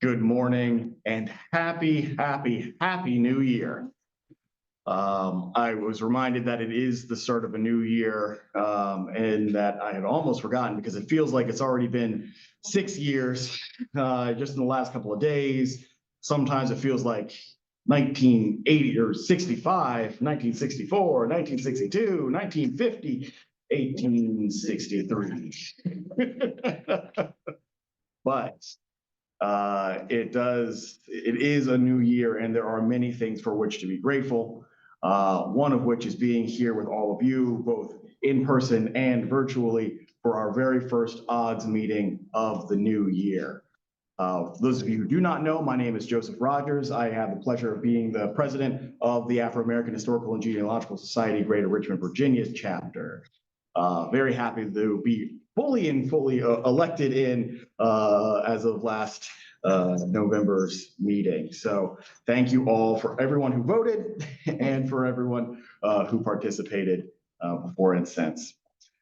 Good morning and happy new year. I was reminded that it is the start of a new year, and that I had almost forgotten because it feels like it's already been 6 years just in the last couple of days. Sometimes it feels like 1980 or 65, 1964, 1962, 1950, 1863. But it is a new year, and there are many things for which to be grateful. One of which is being here with all of you, both in person and virtually, for our very first Aahgs meeting of the new year. Those of you who do not know, my name is Joseph Rogers. I have the pleasure of being the president of the Afro-American Historical and Genealogical Society, Greater Richmond, Virginia's chapter. Very happy to be fully elected in as of last November's meeting. So thank you all for everyone who voted and for everyone who participated before and since.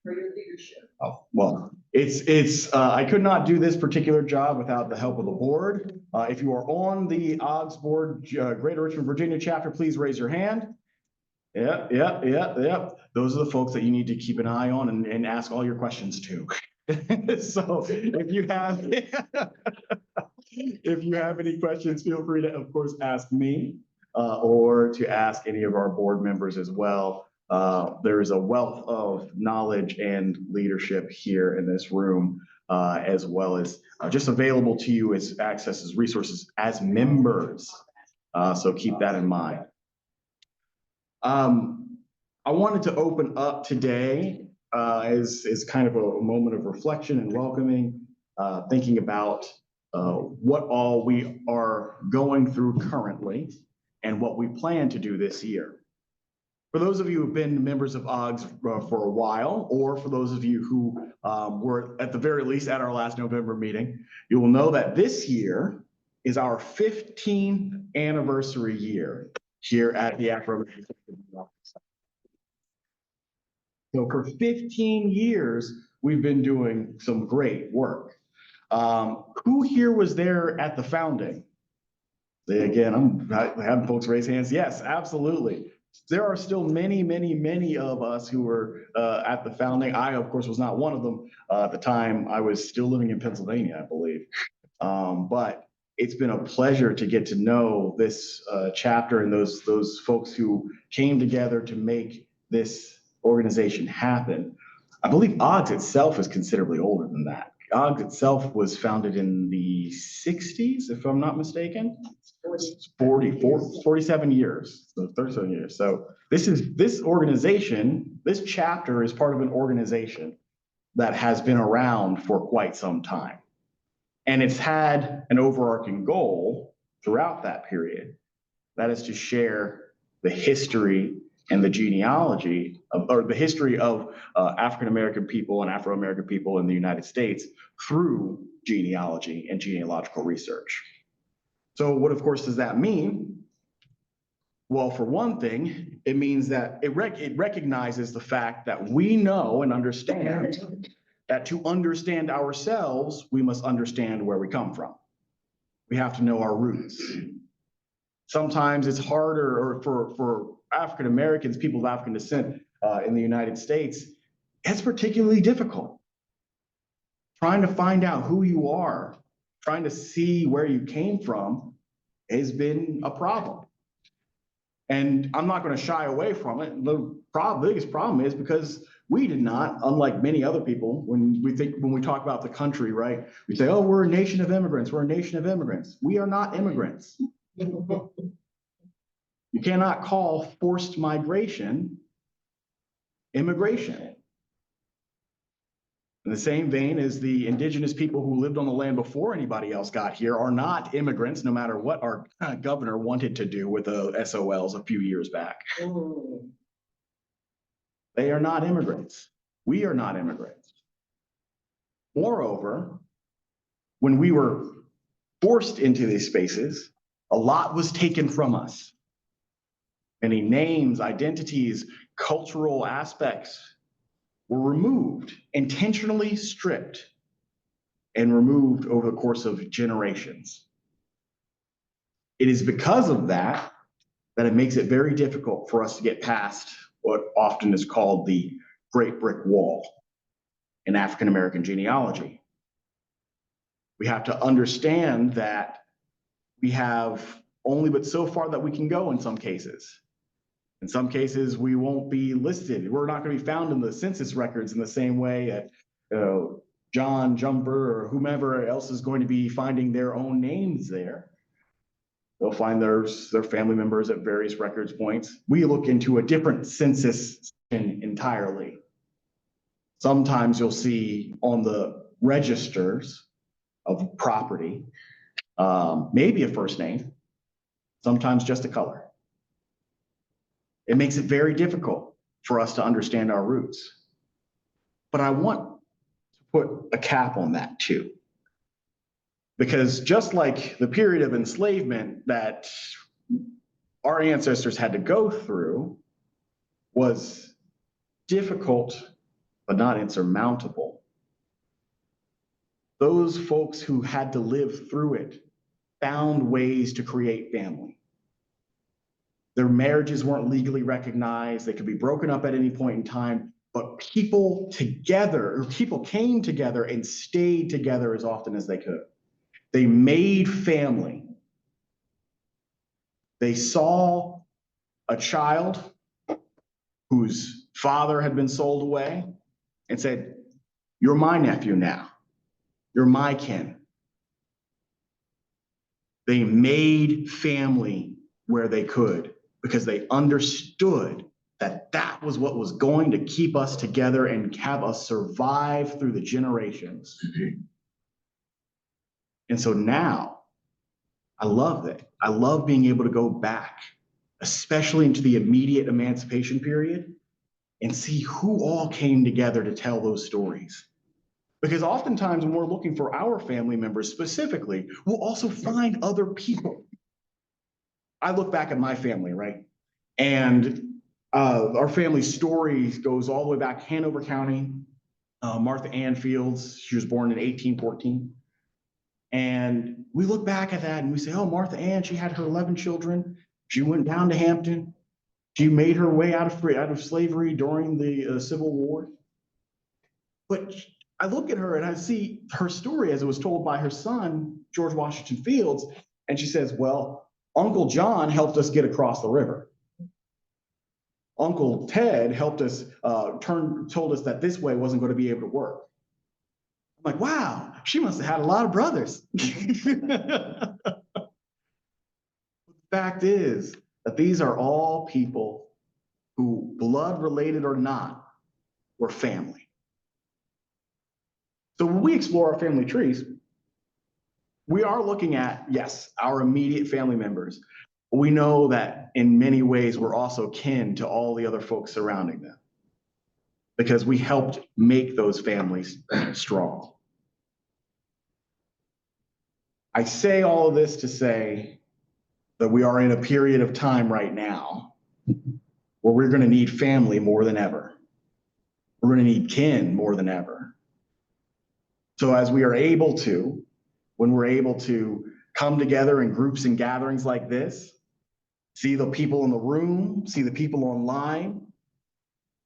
For your leadership. Oh, well, I could not do this particular job without the help of the board. If you are on the Aahgs board, Greater Richmond, Virginia chapter, please raise your hand. Yep. Those are the folks that you need to keep an eye on and ask all your questions to. So if you have any questions, feel free to, of course, ask me or to ask any of our board members as well. There is a wealth of knowledge and leadership here in this room, as well as just available to you as access as resources as members. So keep that in mind. I wanted to open up today as kind of a moment of reflection and welcoming, thinking about what all we are going through currently and what we plan to do this year. For those of you who've been members of Aahgs for a while, or for those of you who were at the very least at our last November meeting, you will know that this year is our 15th anniversary year here at the Afro-American. So for 15 years, we've been doing some great work. Who here was there at the founding? Again, I'm having folks raise hands. Yes, absolutely. There are still many of us who were at the founding. I, of course, was not one of them. At the time, I was still living in Pennsylvania, I believe. But it's been a pleasure to get to know this chapter and those folks who came together to make this organization happen. I believe Aahgs itself is considerably older than that. Aahgs itself was founded in the 60s, if I'm not mistaken. 47 years, so 37 years. So this organization, this chapter is part of an organization that has been around for quite some time. And it's had an overarching goal throughout that period, that is to share the history and the genealogy or the history of African-American people and Afro-American people in the United States through genealogy and genealogical research. So what, of course, does that mean? Well, for one thing, it means that it recognizes the fact that we know and understand that to understand ourselves, we must understand where we come from. We have to know our roots. Sometimes it's harder, or for African Americans, people of African descent in the United States, it's particularly difficult. Trying to find out who you are, trying to see where you came from has been a problem. And I'm not going to shy away from it. The biggest problem is because we did not, unlike many other people, when we talk about the country, right? We say, oh, we're a nation of immigrants. We're a nation of immigrants. We are not immigrants. You cannot call forced migration immigration. In the same vein as the indigenous people who lived on the land before anybody else got here are not immigrants, no matter what our governor wanted to do with the SOLs a few years back. They are not immigrants. We are not immigrants. Moreover, when we were forced into these spaces, a lot was taken from us. Many names, identities, cultural aspects were removed, intentionally stripped, and removed over the course of generations. it is because of that that it makes it very difficult for us to get past what often is called the Great Brick Wall in African American genealogy. We have to understand that we have only but so far that we can go in some cases. In some cases, we won't be listed. We're not going to be found in the census records in the same way John Jumper or whomever else is going to be finding their own names there. They'll find their family members at various records points. We look into a different census entirely. Sometimes you'll see on the registers of property, maybe a first name, sometimes just a color. It makes it very difficult for us to understand our roots. But I want to put a cap on that too. Because just like the period of enslavement that our ancestors had to go through was difficult, but not insurmountable, those folks who had to live through it found ways to create family. Their marriages weren't legally recognized. They could be broken up at any point in time, but people came together and stayed together as often as they could. They made family. They saw a child whose father had been sold away and said, "You're my nephew now. You're my kin." They made family where they could because they understood that that was what was going to keep us together and have us survive through the generations. And so now, I love it. I love being able to go back, especially into the immediate emancipation period, and see who all came together to tell those stories. Because oftentimes when we're looking for our family members specifically, we'll also find other people. I look back at my family, right? And our family story goes all the way back Hanover County. Martha Ann Fields, she was born in 1814. And we look back at that and we say, oh, Martha Ann, she had her 11 children. She went down to Hampton. She made her way out of slavery during the Civil War. But I look at her and I see her story as it was told by her son, George Washington Fields. And she says, well, Uncle John helped us get across the river. Uncle Ted helped us, told us that this way wasn't going to be able to work. I'm like, wow, she must have had a lot of brothers. The fact is that these are all people who, blood related or not, were family. So when we explore our family trees, we are looking at, yes, our immediate family members. But we know that in many ways we're also kin to all the other folks surrounding them because we helped make those families strong. I say all of this to say that we are in a period of time right now where we're going to need family more than ever. We're going to need kin more than ever. So as we are able to, when we're able to come together in groups and gatherings like this, see the people in the room, see the people online,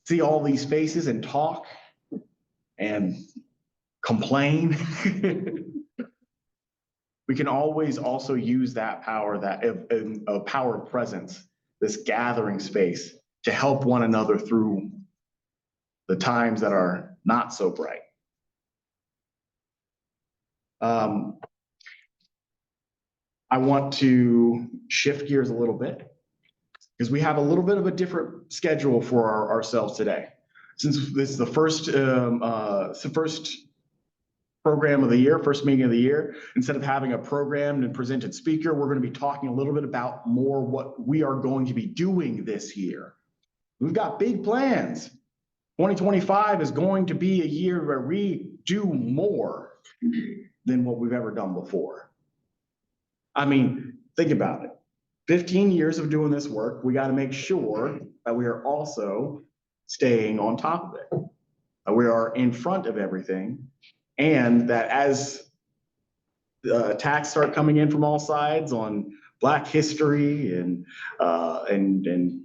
see all these faces and talk and complain, we can always also use that power, that a power of presence, this gathering space to help one another through the times that are not so bright. I want to shift gears a little bit because we have a little bit of a different schedule for ourselves today. Since this is the first program of the year, first meeting of the year, instead of having a programmed and presented speaker, we're going to be talking a little bit about more what we are going to be doing this year. We've got big plans. 2025 is going to be a year where we do more than what we've ever done before. I mean, think about it. 15 years of doing this work, we got to make sure that we are also staying on top of it, that we are in front of everything, and that as attacks start coming in from all sides on Black history and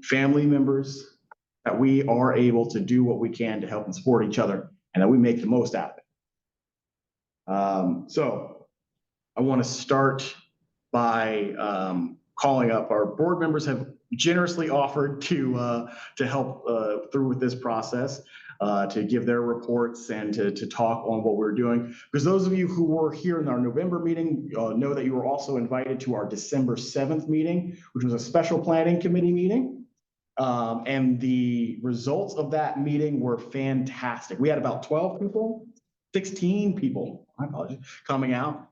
family members, that we are able to do what we can to help and support each other, and that we make the most out of it. So I want to start by calling up our board members have generously offered to help through with this process, to give their reports and to talk on what we're doing. Because those of you who were here in our November meeting know that you were also invited to our December 7th meeting, which was a special planning committee meeting. And the results of that meeting were fantastic. We had about 12 people, 16 people, I apologize, coming out.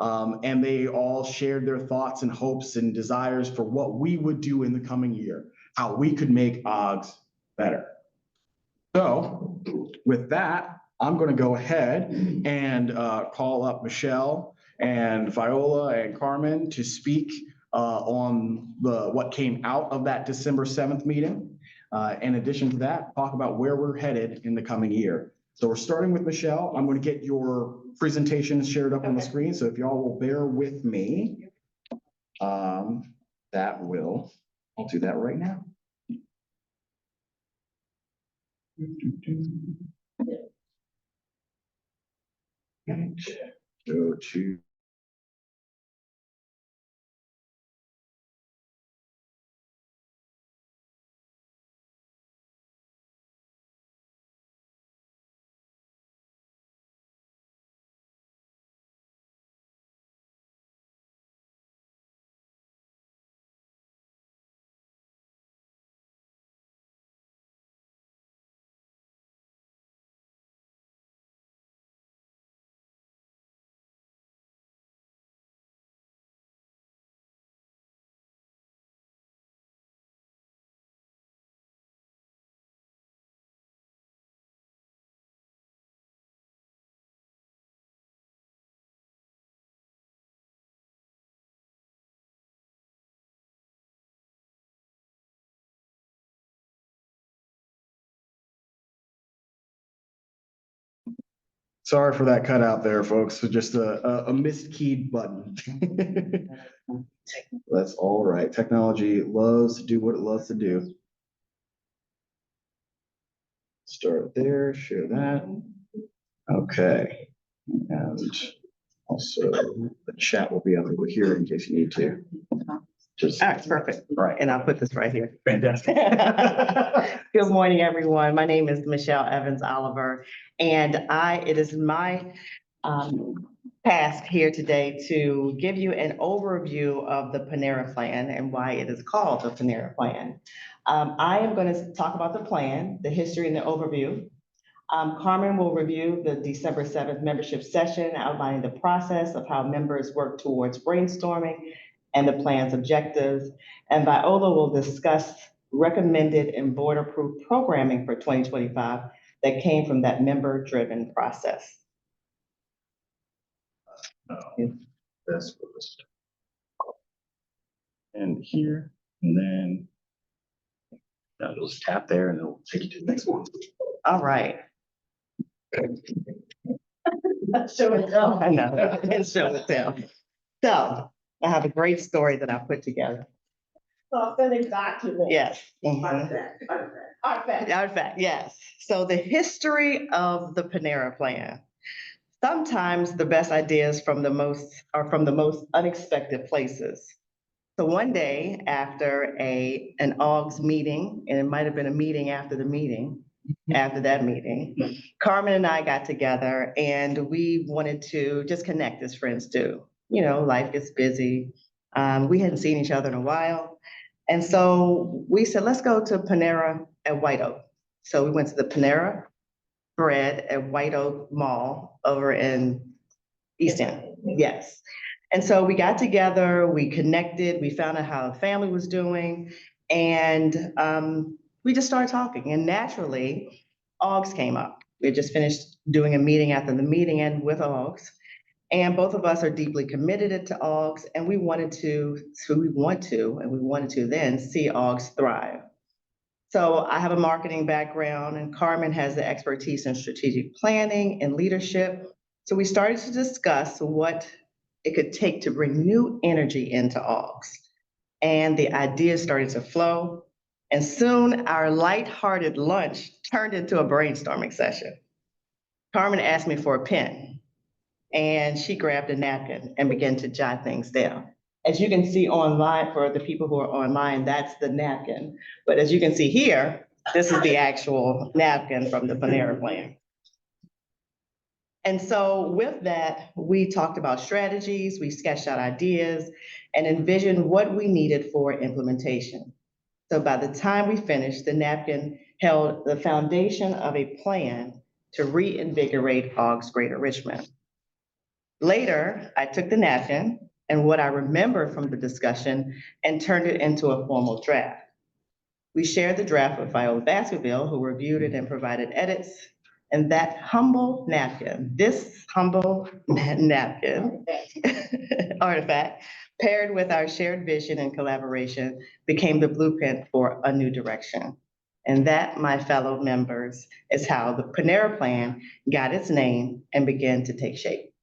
And they all shared their thoughts and hopes and desires for what we would do in the coming year, how we could make Aahgs better. So with that, I'm going to go ahead and call up Michelle and Viola and Carmen to speak on what came out of that December 7th meeting. In addition to that, talk about where we're headed in the coming year. So we're starting with Michelle. I'm going to get your presentation shared up on the screen. So if y'all will bear with me, I'll do that right now. And go to sorry for that cutout there, folks. Just a miskeyed button. That's all right. Technology loves to do what it loves to do. Start there, share that. Okay. And also the chat will be up over here in case you need to. Just All right, perfect. right. And I'll put this right here. Fantastic. Good morning, everyone. My name is Michelle Evans Oliver, and it is my task here today to give you an overview of the Panera Plan and why it is called the Panera Plan. I am going to talk about the plan, the history and the overview. Carmen will review the December 7th membership session, outlining the process of how members work towards brainstorming and the plan's objectives. And Viola will discuss recommended and board-approved programming for 2025 that came from that member-driven process. That's first. And here, and then you'll just tap there and it'll take you to the next one. All right. Show and tell. I know, and show and tell. So I have a great story that I put together. Authentic document. Yes. Artifact. Artifact, yes. So the history of the Panera Plan. Sometimes the best ideas are from the most unexpected places. So one day after an Aahgs meeting, and it might have been a meeting after the meeting, after that meeting, Carmen and I got together and we wanted to just connect as friends do. You know, life gets busy. We hadn't seen each other in a while. And so we said, let's go to Panera at White Oak. So we went to the Panera Bread at White Oak Mall over in East End. Yes. And so we got together, we connected, we found out how the family was doing, and we just started talking. And naturally, Aahgs came up. We had just finished doing a meeting after the meeting and with Aahgs. And both of us are deeply committed to Aahgs, and we want to then see Aahgs thrive. So I have a marketing background, and Carmen has the expertise in strategic planning and leadership. So we started to discuss what it could take to bring new energy into Aahgs. and the ideas started to flow. And soon our lighthearted lunch turned into a brainstorming session. Carmen asked me for a pen, and she grabbed a napkin and began to jot things down. As you can see online, for the people who are online, that's the napkin. But as you can see here, this is the actual napkin from the Panera plan. And so with that, we talked about strategies, we sketched out ideas, and envisioned what we needed for implementation. So by the time we finished, the napkin held the foundation of a plan to reinvigorate Aahgs Greater Richmond. Later, I took the napkin and what I remember from the discussion and turned it into a formal draft. We shared the draft with Viola Baskerville, who reviewed it and provided edits. And that humble napkin, this humble napkin artifact, paired with our shared vision and collaboration, became the blueprint for a new direction. And that, my fellow members, is how the Panera Plan got its name and began to take shape.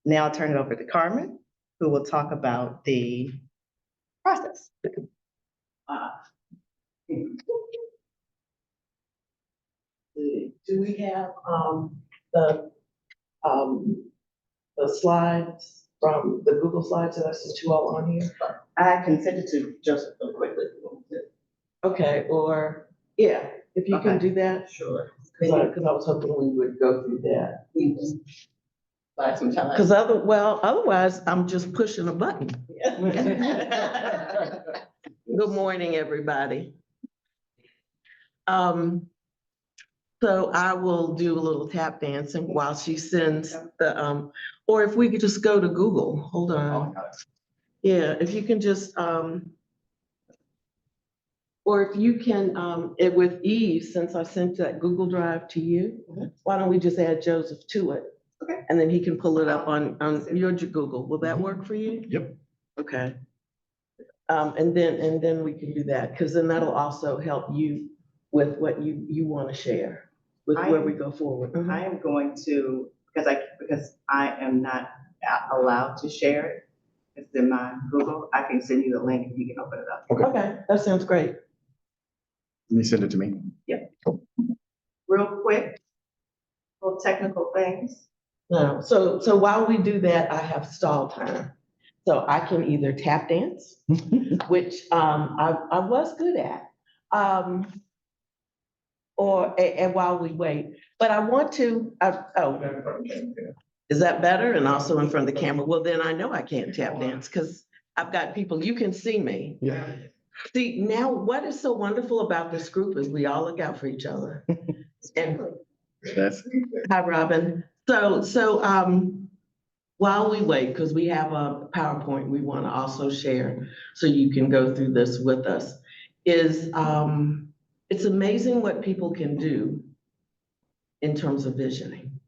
Now I'll turn it over to Carmen, who will talk about the process. Do we have, the, the slides from the Google slides that I sent you all on here? I can send it to Joseph real quickly. Okay, or, yeah, if you can Okay. do that, Sure. because I was hoping we would go through that. Buy some time. Because otherwise, I'm just pushing a button. Good morning, everybody. So I will do a little tap dancing while she sends the, or if we could just go to Google, hold on. Yeah, if you can just, or if you can, with Eve, since I sent that Google Drive to you, why don't we just add Joseph to it? Okay. And then he can pull it up on your Google. Will that work for you? Yep. Okay. And then we can do that, because then that'll also help you with what you want to share with where we go forward. I am going to, because I am not allowed to share it, it's in my Google, I can send you the link and you can open it up. Okay, that sounds great. Can you send it to me? Real quick, little technical things. No, so while we do that, I have stall time. So I can either tap dance, which I was good at, and while we wait, but I want to, is that better? And also in front of the camera? Well, then I know I can't tap dance because I've got people, you can see me. Yeah. See, now what is so wonderful about this group is we all look out for each other. And That's, hi, Robin. So while we wait, because we have a PowerPoint we want to also share so you can go through this with us, is it's amazing what people can do in terms of visioning,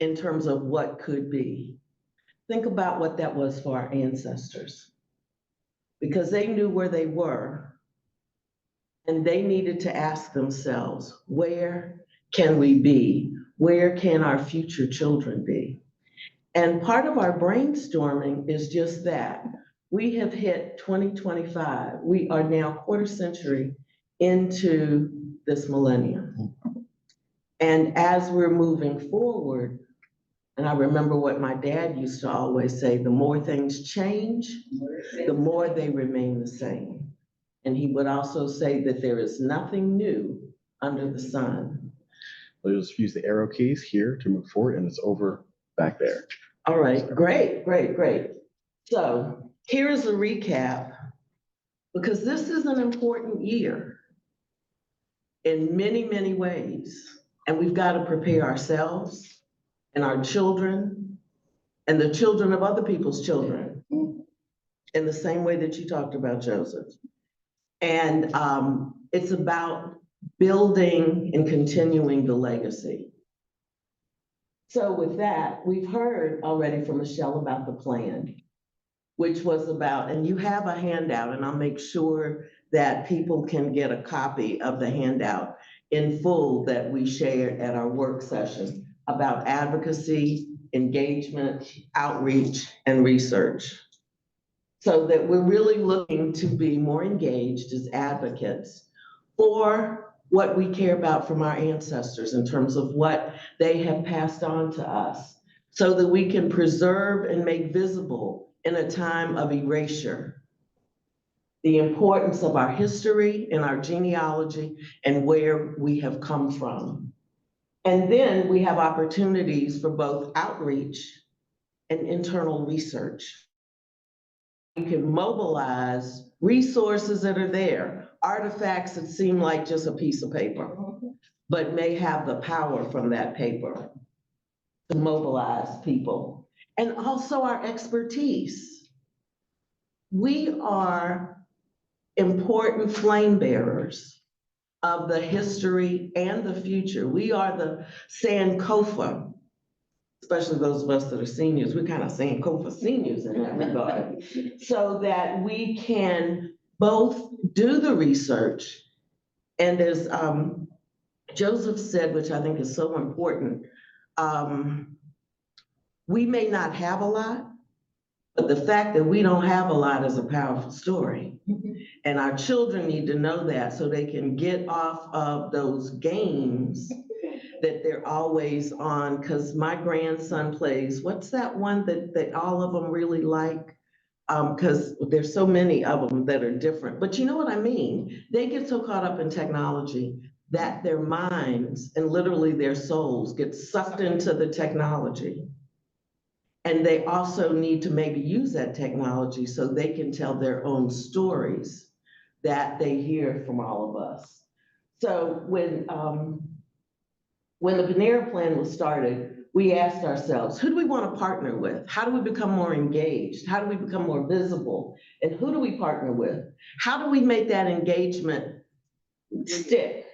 in terms of what could be. Think about what that was for our ancestors, because they knew where they were and they needed to ask themselves, where can we be? Where can our future children be? And part of our brainstorming is just that. We have hit 2025. We are now quarter century into this millennium. And as we're moving forward, and I remember what my dad used to always say, the more things change, the more they remain the same. And he would also say that there is nothing new under the sun. we'll just use the arrow keys here to move forward, and it's over back there. All right, great. So here's a recap, because this is an important year in many, many ways. And we've got to prepare ourselves and our children and the children of other people's children in the same way that you talked about, Joseph. And it's about building and continuing the legacy. So with that, we've heard already from Michelle about the plan, which was about, and you have a handout, and I'll make sure that people can get a copy of the handout in full that we shared at our work session about advocacy, engagement, outreach, and research. So that we're really looking to be more engaged as advocates for what we care about from our ancestors in terms of what they have passed on to us, so that we can preserve and make visible in a time of erasure the importance of our history and our genealogy and where we have come from. And then we have opportunities for both outreach and internal research. We can mobilize resources that are there, artifacts that seem like just a piece of paper, but may have the power from that paper to mobilize people. And also our expertise. We are important flame bearers of the history and the future. We are the Sankofa, especially those of us that are seniors. We're kind of Sankofa seniors in that regard, so that we can both do the research and, as Joseph said, which I think is so important, we may not have a lot, but the fact that we don't have a lot is a powerful story. And our children need to know that so they can get off of those games that they're always on. Because my grandson plays, what's that one that all of them really like? Because there's so many of them that are different, but you know what I mean? They get so caught up in technology that their minds and literally their souls get sucked into the technology. And they also need to maybe use that technology so they can tell their own stories that they hear from all of us. So when the Panera Plan was started, we asked ourselves, who do we want to partner with? How do we become more engaged? How do we become more visible? And who do we partner with? How do we make that engagement stick?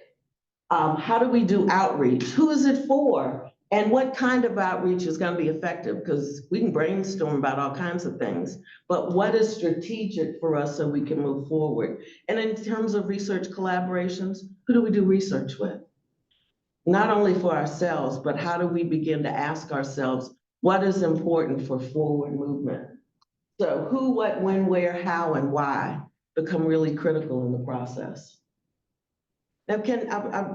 How do we do outreach? Who is it for? And what kind of outreach is going to be effective? Because we can brainstorm about all kinds of things, but what is strategic for us so we can move forward? And in terms of research collaborations, who do we do research with? Not only for ourselves, but how do we begin to ask ourselves, what is important for forward movement? So who, what, when, where, how, and why become really critical in the process. Now,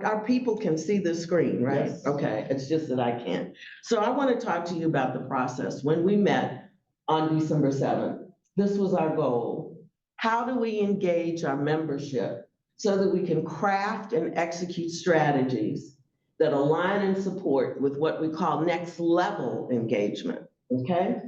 our people can see the screen, right? Yes. Okay, it's just that I can't. So I want to talk to you about the process. When we met on December 7th, this was our goal. How do we engage our membership so that we can craft and execute strategies that align and support with what we call next level engagement, okay?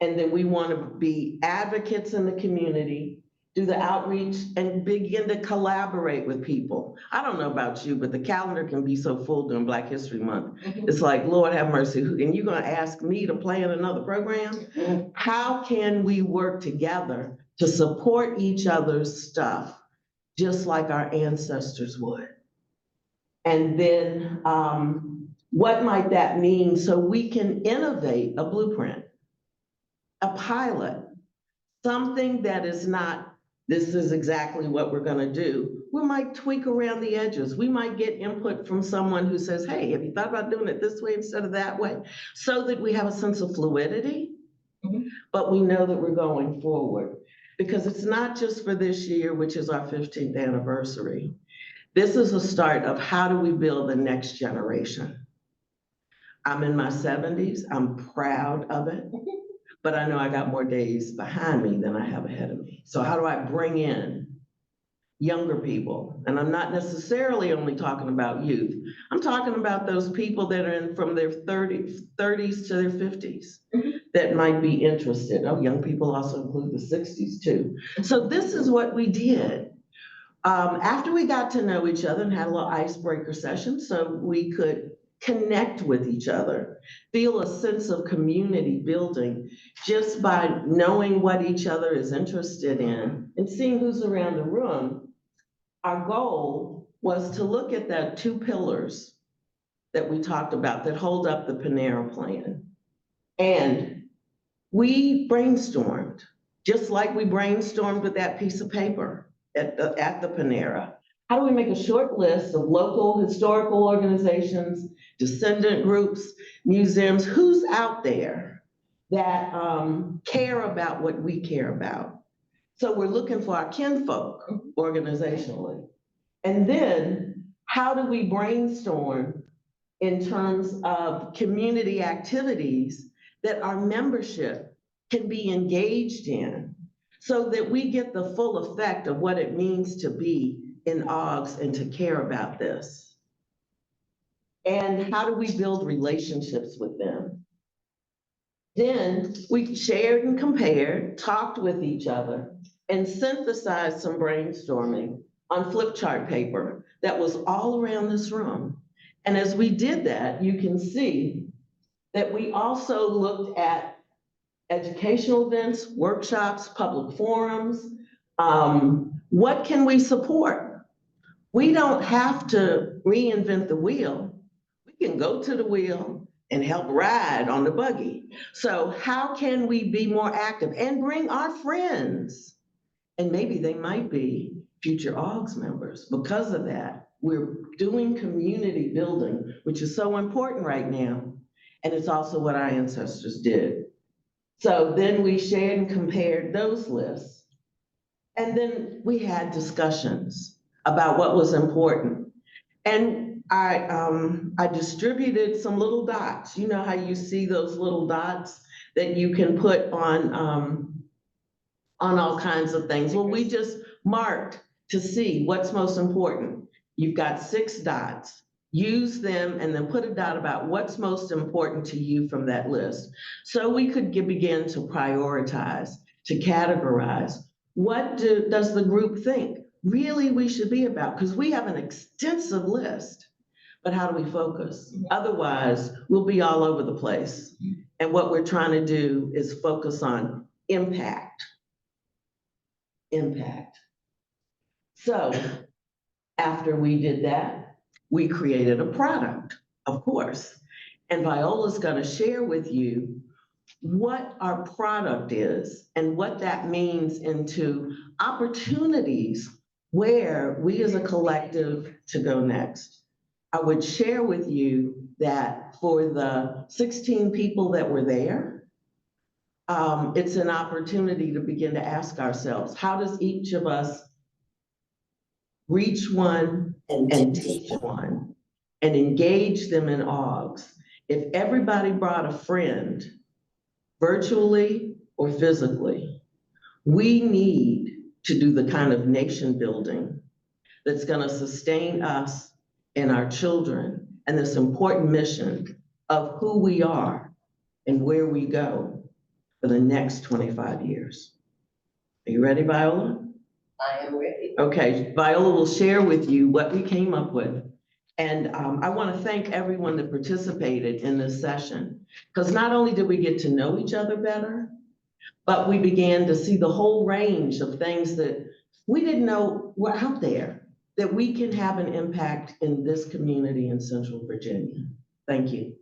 And then we want to be advocates in the community, do the outreach, and begin to collaborate with people. I don't know about you, but the calendar can be so full during Black History Month. It's like, Lord have mercy, and you're gonna ask me to play in another program? How can we work together to support each other's stuff, just like our ancestors would? And then what might that mean so we can innovate a blueprint, a pilot, something that is not, this is exactly what we're gonna do. We might tweak around the edges. We might get input from someone who says, hey, have you thought about doing it this way instead of that way? So that we have a sense of fluidity, but we know that we're going forward. Because it's not just for this year, which is our 15th anniversary. This is a start of how do we build the next generation. I'm in my 70s, I'm proud of it. But I know I got more days behind me than I have ahead of me. So how do I bring in younger people? And I'm not necessarily only talking about youth. I'm talking about those people that are in from their 30s to their 50s that might be interested. Oh, young people also include the 60s too. So this is what we did. After we got to know each other and had a little icebreaker session so we could connect with each other, feel a sense of community building just by knowing what each other is interested in and seeing who's around the room. Our goal was to look at the two pillars that we talked about that hold up the Panera Plan. And we brainstormed, just like we brainstormed with that piece of paper at the Panera. How do we make a short list of local historical organizations, descendant groups, museums, who's out there that care about what we care about? So we're looking for our kinfolk organizationally. And then how do we brainstorm in terms of community activities that our membership can be engaged in so that we get the full effect of what it means to be in Aahgs and to care about this? And how do we build relationships with them? Then we shared and compared, talked with each other, and synthesized some brainstorming on flip chart paper that was all around this room. And as we did that, you can see that we also looked at educational events, workshops, public forums. What can we support? We don't have to reinvent the wheel. We can go to the wheel and help ride on the buggy. So how can we be more active and bring our friends? And maybe they might be future Aahgs members. Because of that, we're doing community building, which is so important right now. And it's also what our ancestors did. So then we shared and compared those lists. And then we had discussions about what was important. And I distributed some little dots. You know how you see those little dots that you can put on all kinds of things? Well, we just marked to see what's most important. You've got 6 dots. Use them and then put a dot about what's most important to you from that list. So we could begin to prioritize, to categorize. What does the group think really we should be about? Because we have an extensive list, but how do we focus? Otherwise, we'll be all over the place. And what we're trying to do is focus on impact. Impact. So after we did that, we created a product, of course. And Viola's gonna share with you what our product is and what that means into opportunities where we as a collective to go next. I would share with you that for the 16 people that were there, it's an opportunity to begin to ask ourselves, how does each of us reach one and teach one and engage them in Aahgs? If everybody brought a friend, virtually or physically, we need to do the kind of nation building that's gonna sustain us and our children and this important mission of who we are and where we go for the next 25 years. Are you ready, Viola? I am ready. Okay, Viola will share with you what we came up with. And I want to thank everyone that participated in this session, because not only did we get to know each other better, but we began to see the whole range of things that we didn't know were out there, that we can have an impact in this community in Central Virginia. Thank you.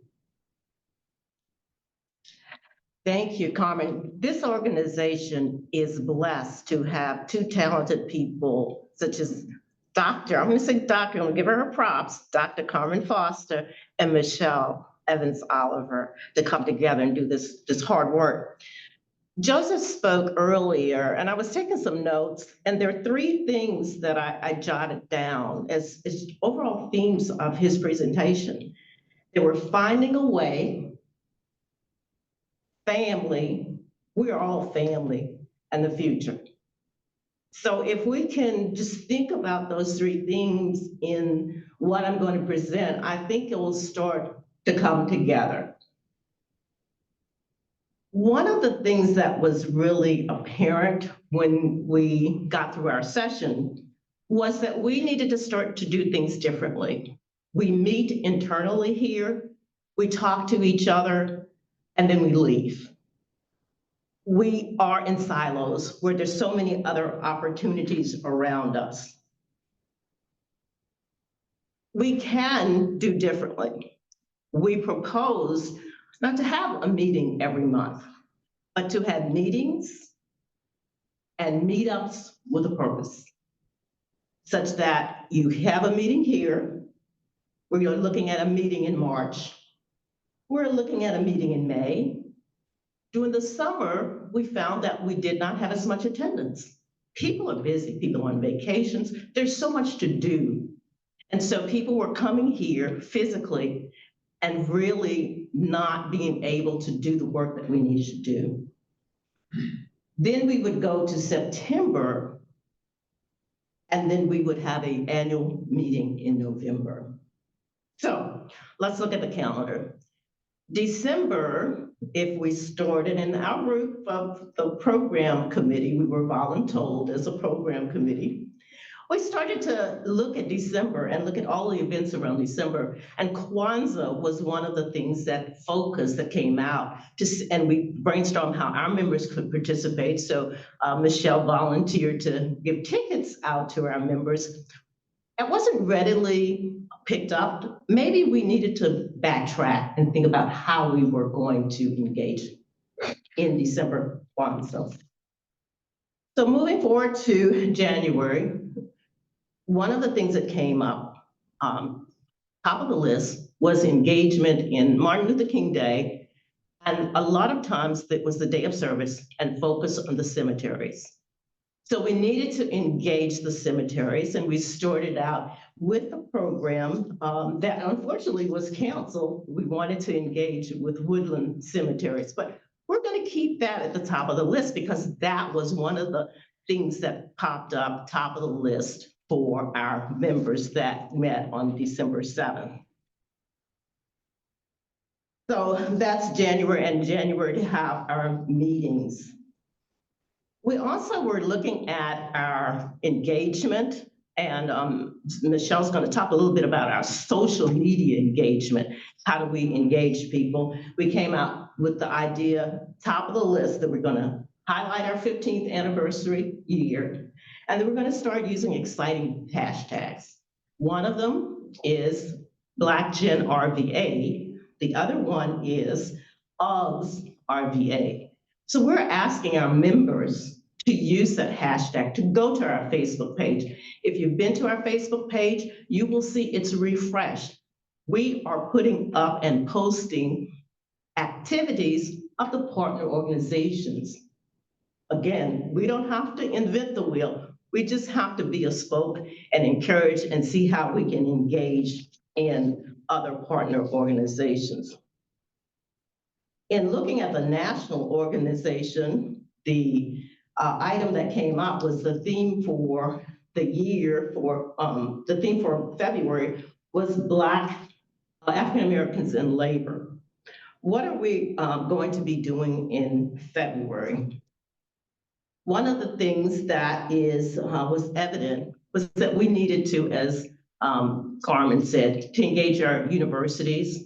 Thank you, Carmen. This organization is blessed to have 2 talented people such as I'm going to say doctor, I'm going to give her her props, Dr. Carmen Foster and Michelle Evans Oliver, to come together and do this hard work. Joseph spoke earlier, and I was taking some notes, and there are 3 things that I jotted down as overall themes of his presentation. They were finding a way, family, we are all family, and the future. So if we can just think about those 3 things in what I'm going to present, I think it will start to come together. One of the things that was really apparent when we got through our session was that we needed to start to do things differently. We meet internally here, we talk to each other, and then we leave. We are in silos where there's so many other opportunities around us. We can do differently. We propose not to have a meeting every month, but to have meetings and meetups with a purpose, such that you have a meeting here, where you're looking at a meeting in March. We're looking at a meeting in May. During the summer, we found that we did not have as much attendance. people are busy, people are on vacations, there's so much to do. And so people were coming here physically and really not being able to do the work that we needed to do. Then we would go to September, and then we would have an annual meeting in November. So let's look at the calendar. December, if we started in our group of the program committee, we were voluntold as a program committee. We started to look at December and look at all the events around December. And Kwanzaa was one of the things that came out and we brainstormed how our members could participate. So Michelle volunteered to give tickets out to our members. It wasn't readily picked up. Maybe we needed to backtrack and think about how we were going to engage in December Kwanzaa. So moving forward to January, one of the things that came up, top of the list, was engagement in Martin Luther King Day. And a lot of times it was the day of service and focus on the cemeteries. So we needed to engage the cemeteries, and we started out with a program that unfortunately was canceled. We wanted to engage with woodland cemeteries, but we're going to keep that at the top of the list because that was one of the things that popped up top of the list for our members that met on December 7th. So that's January, and January to have our meetings. We also were looking at our engagement, and Michelle's going to talk a little bit about our social media engagement. How do we engage people? We came out with the idea, top of the list, that we're going to highlight our 15th anniversary year. And then we're going to start using exciting hashtags. One of them is Black Gen RVA. The other one is Aahgs RVA. So we're asking our members to use that hashtag, to go to our Facebook page. If you've been to our Facebook page, you will see it's refreshed. We are putting up and posting activities of the partner organizations. Again, we don't have to invent the wheel. We just have to be a spoke and encourage and see how we can engage in other partner organizations. In looking at the national organization, the item that came up was the theme for the year the theme for February was Black African Americans in labor. What are we going to be doing in February? One of the things that was evident was that we needed to, as Carmen said, to engage our universities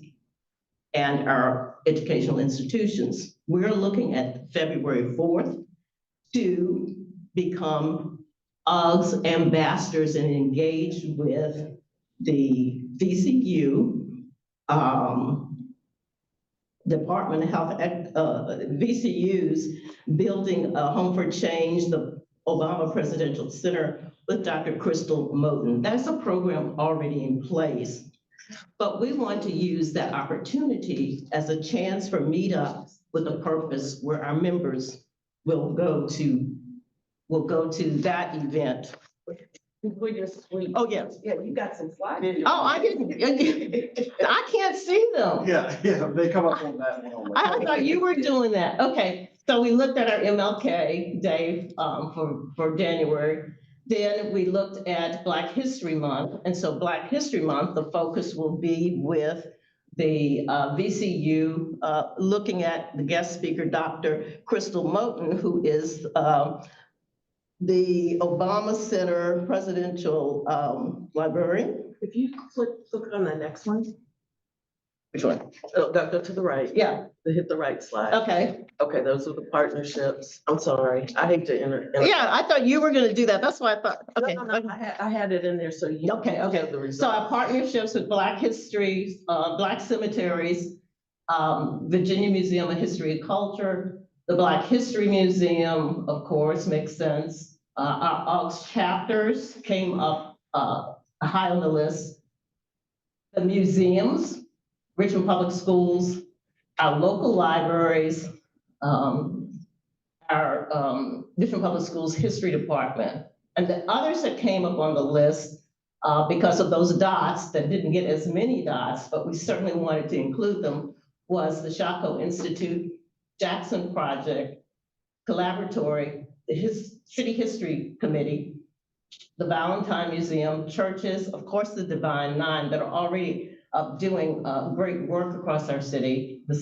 and our educational institutions. We're looking at February 4th to become Aahgs ambassadors and engage with the VCU, Department of Health, VCU's building a Home for Change, the Obama Presidential Center with Dr. Crystal Moten. That's a program already in place. But we want to use that opportunity as a chance for meetups with a purpose where our members will go to that event. Oh, yes. Yeah, you got some slides. Oh, I didn't, I can't see them. Yeah, they come up on that one. I thought you were doing that. Okay, so we looked at our MLK Day for January. Then we looked at Black History Month. And so Black History Month, the focus will be with the VCU, looking at the guest speaker, Dr. Crystal Moten, who is the Obama Center presidential librarian. If you click on the next one, Which one? go to the right. Yeah, Hit the right slide. okay. Okay, those are the partnerships. I'm sorry, I hate to Yeah, I thought you were gonna do that. That's why I thought, okay. No, I had it in there, so you. Okay. have the So results. our partnerships with Black History, Black Cemeteries, Virginia Museum of History and Culture, the Black History Museum, of course, makes sense. Our Aahgs chapters came up high on the list. The museums, Richmond Public Schools, our local libraries, our our Mission Public Schools History Department. And the others that came up on the list, because of those dots that didn't get as many dots, but we certainly wanted to include them, was the Shako Institute, Jackson Project, Collaboratory, the City History Committee, the Valentine Museum, churches, of course, the Divine Nine that are already doing great work across our city, the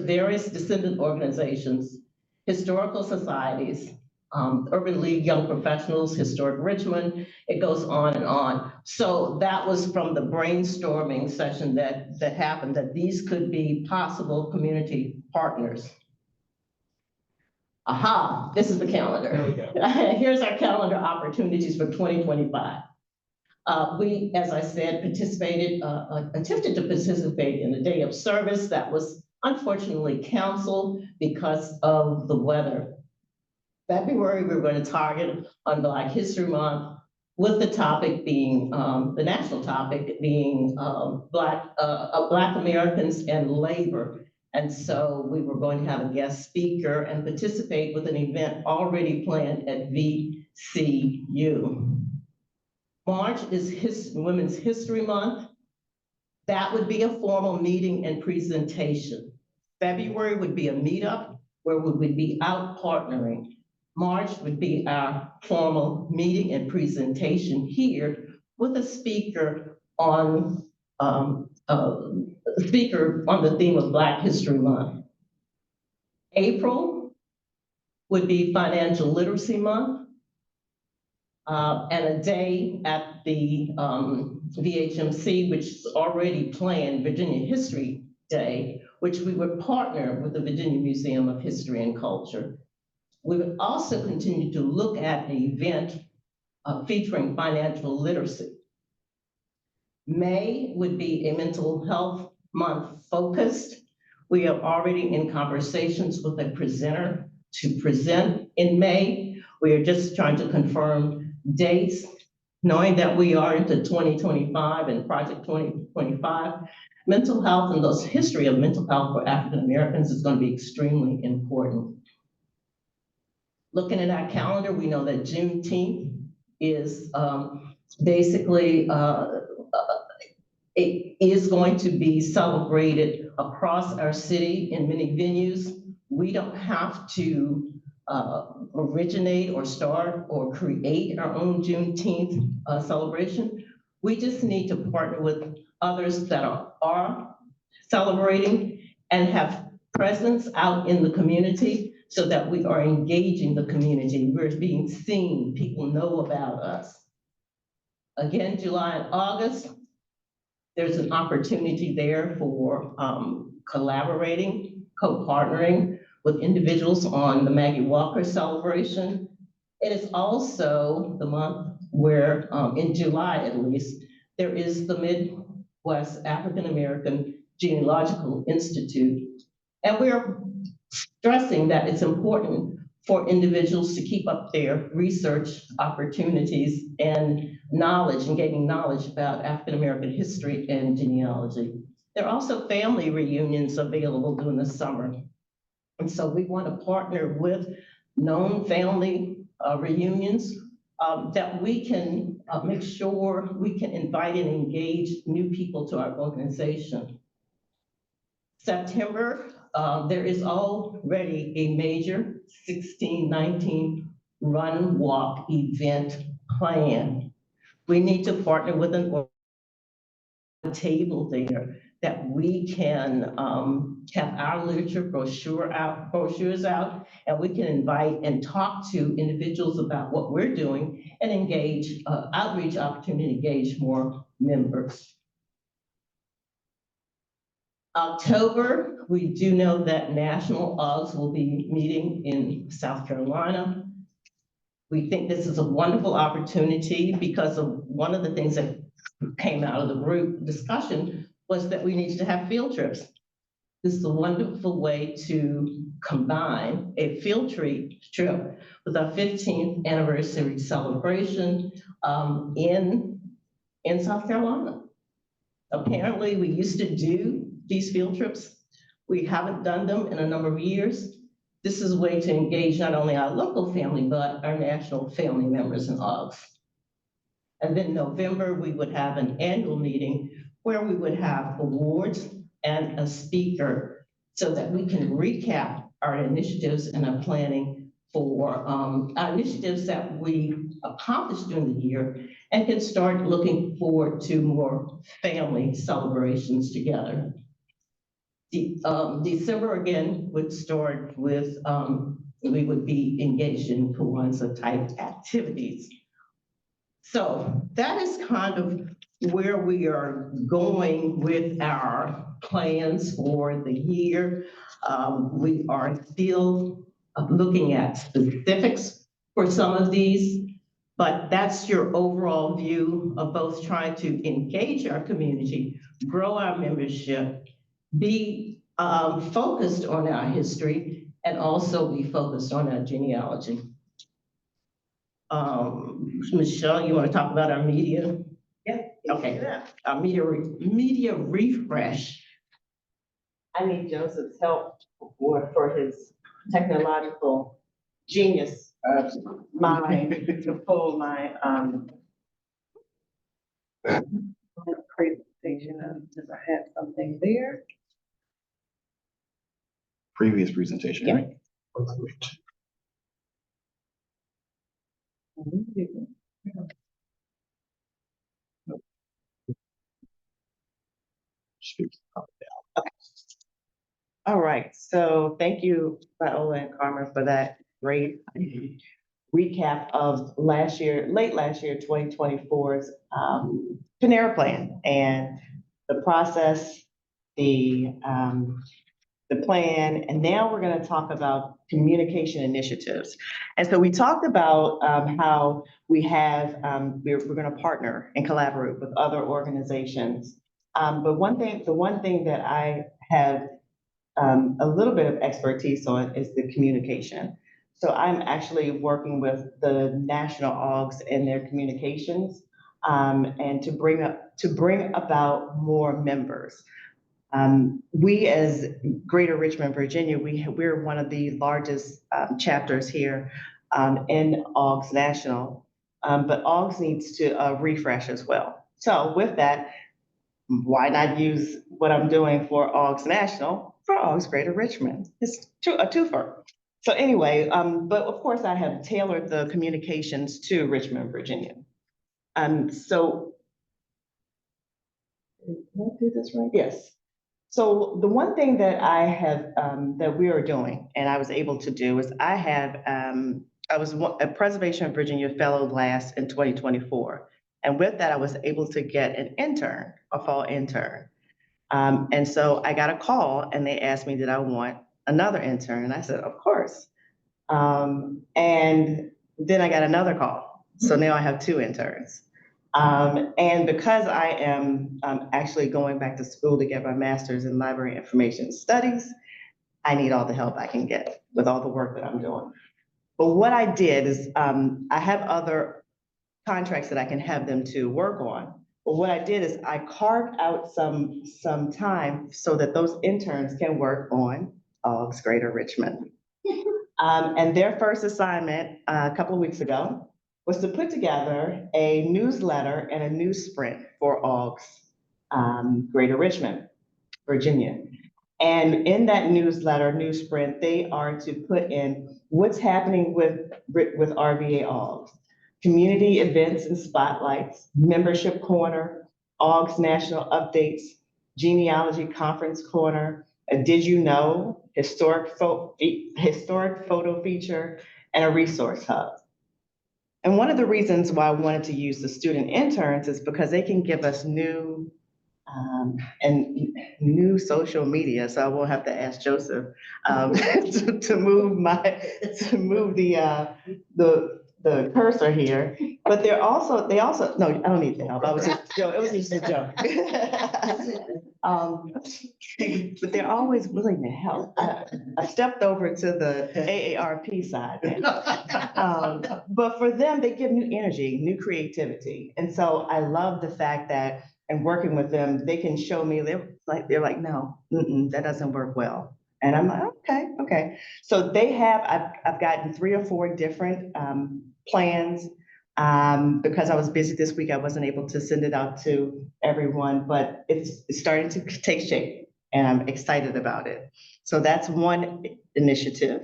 various descendant organizations, historical societies, Urban League Young Professionals, Historic Richmond, it goes on and on. So that was from the brainstorming session that happened, that these could be possible community partners. Aha, this is the calendar. There we go. Here's our calendar opportunities for 2025. We, as I said, attempted to participate in a day of service that was unfortunately canceled because of the weather. February, we're going to target on Black History Month, with the topic being, the national topic being Black Americans and labor. And so we were going to have a guest speaker and participate with an event already planned at VCU. March is Women's History Month. That would be a formal meeting and presentation. February would be a meetup where we would be out partnering. March would be our formal meeting and presentation here with a speaker on the theme of Black History Month. April would be Financial Literacy Month, and a day at the VHMC, which is already planned, Virginia History Day, which we would partner with the Virginia Museum of History and Culture. We would also continue to look at an event featuring financial literacy. May would be a mental health month focused. We are already in conversations with a presenter to present in May. We are just trying to confirm dates, knowing that we are into 2025 and Project 2025. Mental health and the history of mental health for African Americans is going to be extremely important. Looking at our calendar, we know that Juneteenth is basically, it is going to be celebrated across our city in many venues. We don't have to originate or start or create our own Juneteenth celebration. We just need to partner with others that are celebrating and have presence out in the community so that we are engaging the community. We're being seen, people know about us. Again, July and August, there's an opportunity there for collaborating, co-partnering with individuals on the Maggie Walker celebration. It is also the month where, in July at least, there is the Midwest African American Genealogical Institute. And we're stressing that it's important for individuals to keep up their research opportunities and knowledge and gaining knowledge about African American history and genealogy. There are also family reunions available during the summer. And so we want to partner with known family reunions that we can make sure we can invite and engage new people to our organization. September, there is already a major 1619 run walk event plan. We need to partner with a table there that we can have our literature brochures out, and we can invite and talk to individuals about what we're doing and engage, outreach opportunity to engage more members. October, we do know that National Aahgs will be meeting in South Carolina. We think this is a wonderful opportunity because of one of the things that came out of the group discussion was that we needed to have field trips. This is a wonderful way to combine a field trip with our 15th anniversary celebration in South Carolina. Apparently, we used to do these field trips. We haven't done them in a number of years. This is a way to engage not only our local family, but our national family members in Aahgs. And then November, we would have an annual meeting where we would have awards and a speaker so that we can recap our initiatives and our planning for our initiatives that we accomplished during the year and can start looking forward to more family celebrations together. December again would start with, we would be engaged in influenza type activities. So that is kind of where we are going with our plans for the year. We are still looking at specifics for some of these, but that's your overall view of both trying to engage our community, grow our membership, be focused on our history, and also be focused on our genealogy. Michelle, you want to talk about our media? Yeah. Okay, our media refresh. I need Joseph's help for his technological genius of mind to pull my presentation up, because I had something there. Previous presentation, Yeah. right? Speak up. All right, so thank you, Viola and Carmen, for that great recap of last year, late last year, 2024's Panera Plan and the process, the plan, and now we're going to talk about communication initiatives. And so we talked about how we have, we're going to partner and collaborate with other organizations. But the one thing that I have a little bit of expertise on is the communication. So I'm actually working with the national Aahgs and their communications, and to bring about more members. We as Greater Richmond, Virginia, we're one of the largest chapters here in Aahgs National, but Aahgs needs to refresh as well. So with that, why not use what I'm doing for Aahgs National for Aahgs Greater Richmond? It's a twofer. So anyway, but of course I have tailored the communications to Richmond, Virginia. So, did I do this right? Yes. So the one thing that I have, that we are doing, and I was able to do, is I have, I was a Preservation of Virginia Fellow last in 2024. And with that, I was able to get an intern, a fall intern. And so I got a call and they asked me, did I want another intern? And I said, of course. And then I got another call. So now I have two interns. And because I am actually going back to school to get my master's in library information studies, I need all the help I can get with all the work that I'm doing. But what I did is I have other contracts that I can have them to work on. But what I did is I carved out some time so that those interns can work on Aahgs Greater Richmond. And their first assignment a couple of weeks ago was to put together a newsletter and a news sprint for Aahgs Greater Richmond, Virginia. And in that newsletter, news sprint, they are to put in what's happening with RVA Aahgs, community events and spotlights, membership corner, Aahgs national updates, genealogy conference corner, a did you know, historic photo feature, and a resource hub. And one of the reasons why I wanted to use the student interns is because they can give us new social media. So I won't have to ask Joseph to move the cursor here. But they also no, I don't need the help. It was just a joke. But they're always willing to help. I stepped over to the AARP side. But for them, they give new energy, new creativity. And so I love the fact that in working with them, they can show me, they're like, no, that doesn't work well. And I'm like, Okay, so they have, I've gotten 3 or 4 different plans. Because I was busy this week, I wasn't able to send it out to everyone, but it's starting to take shape and I'm excited about it. So that's one initiative.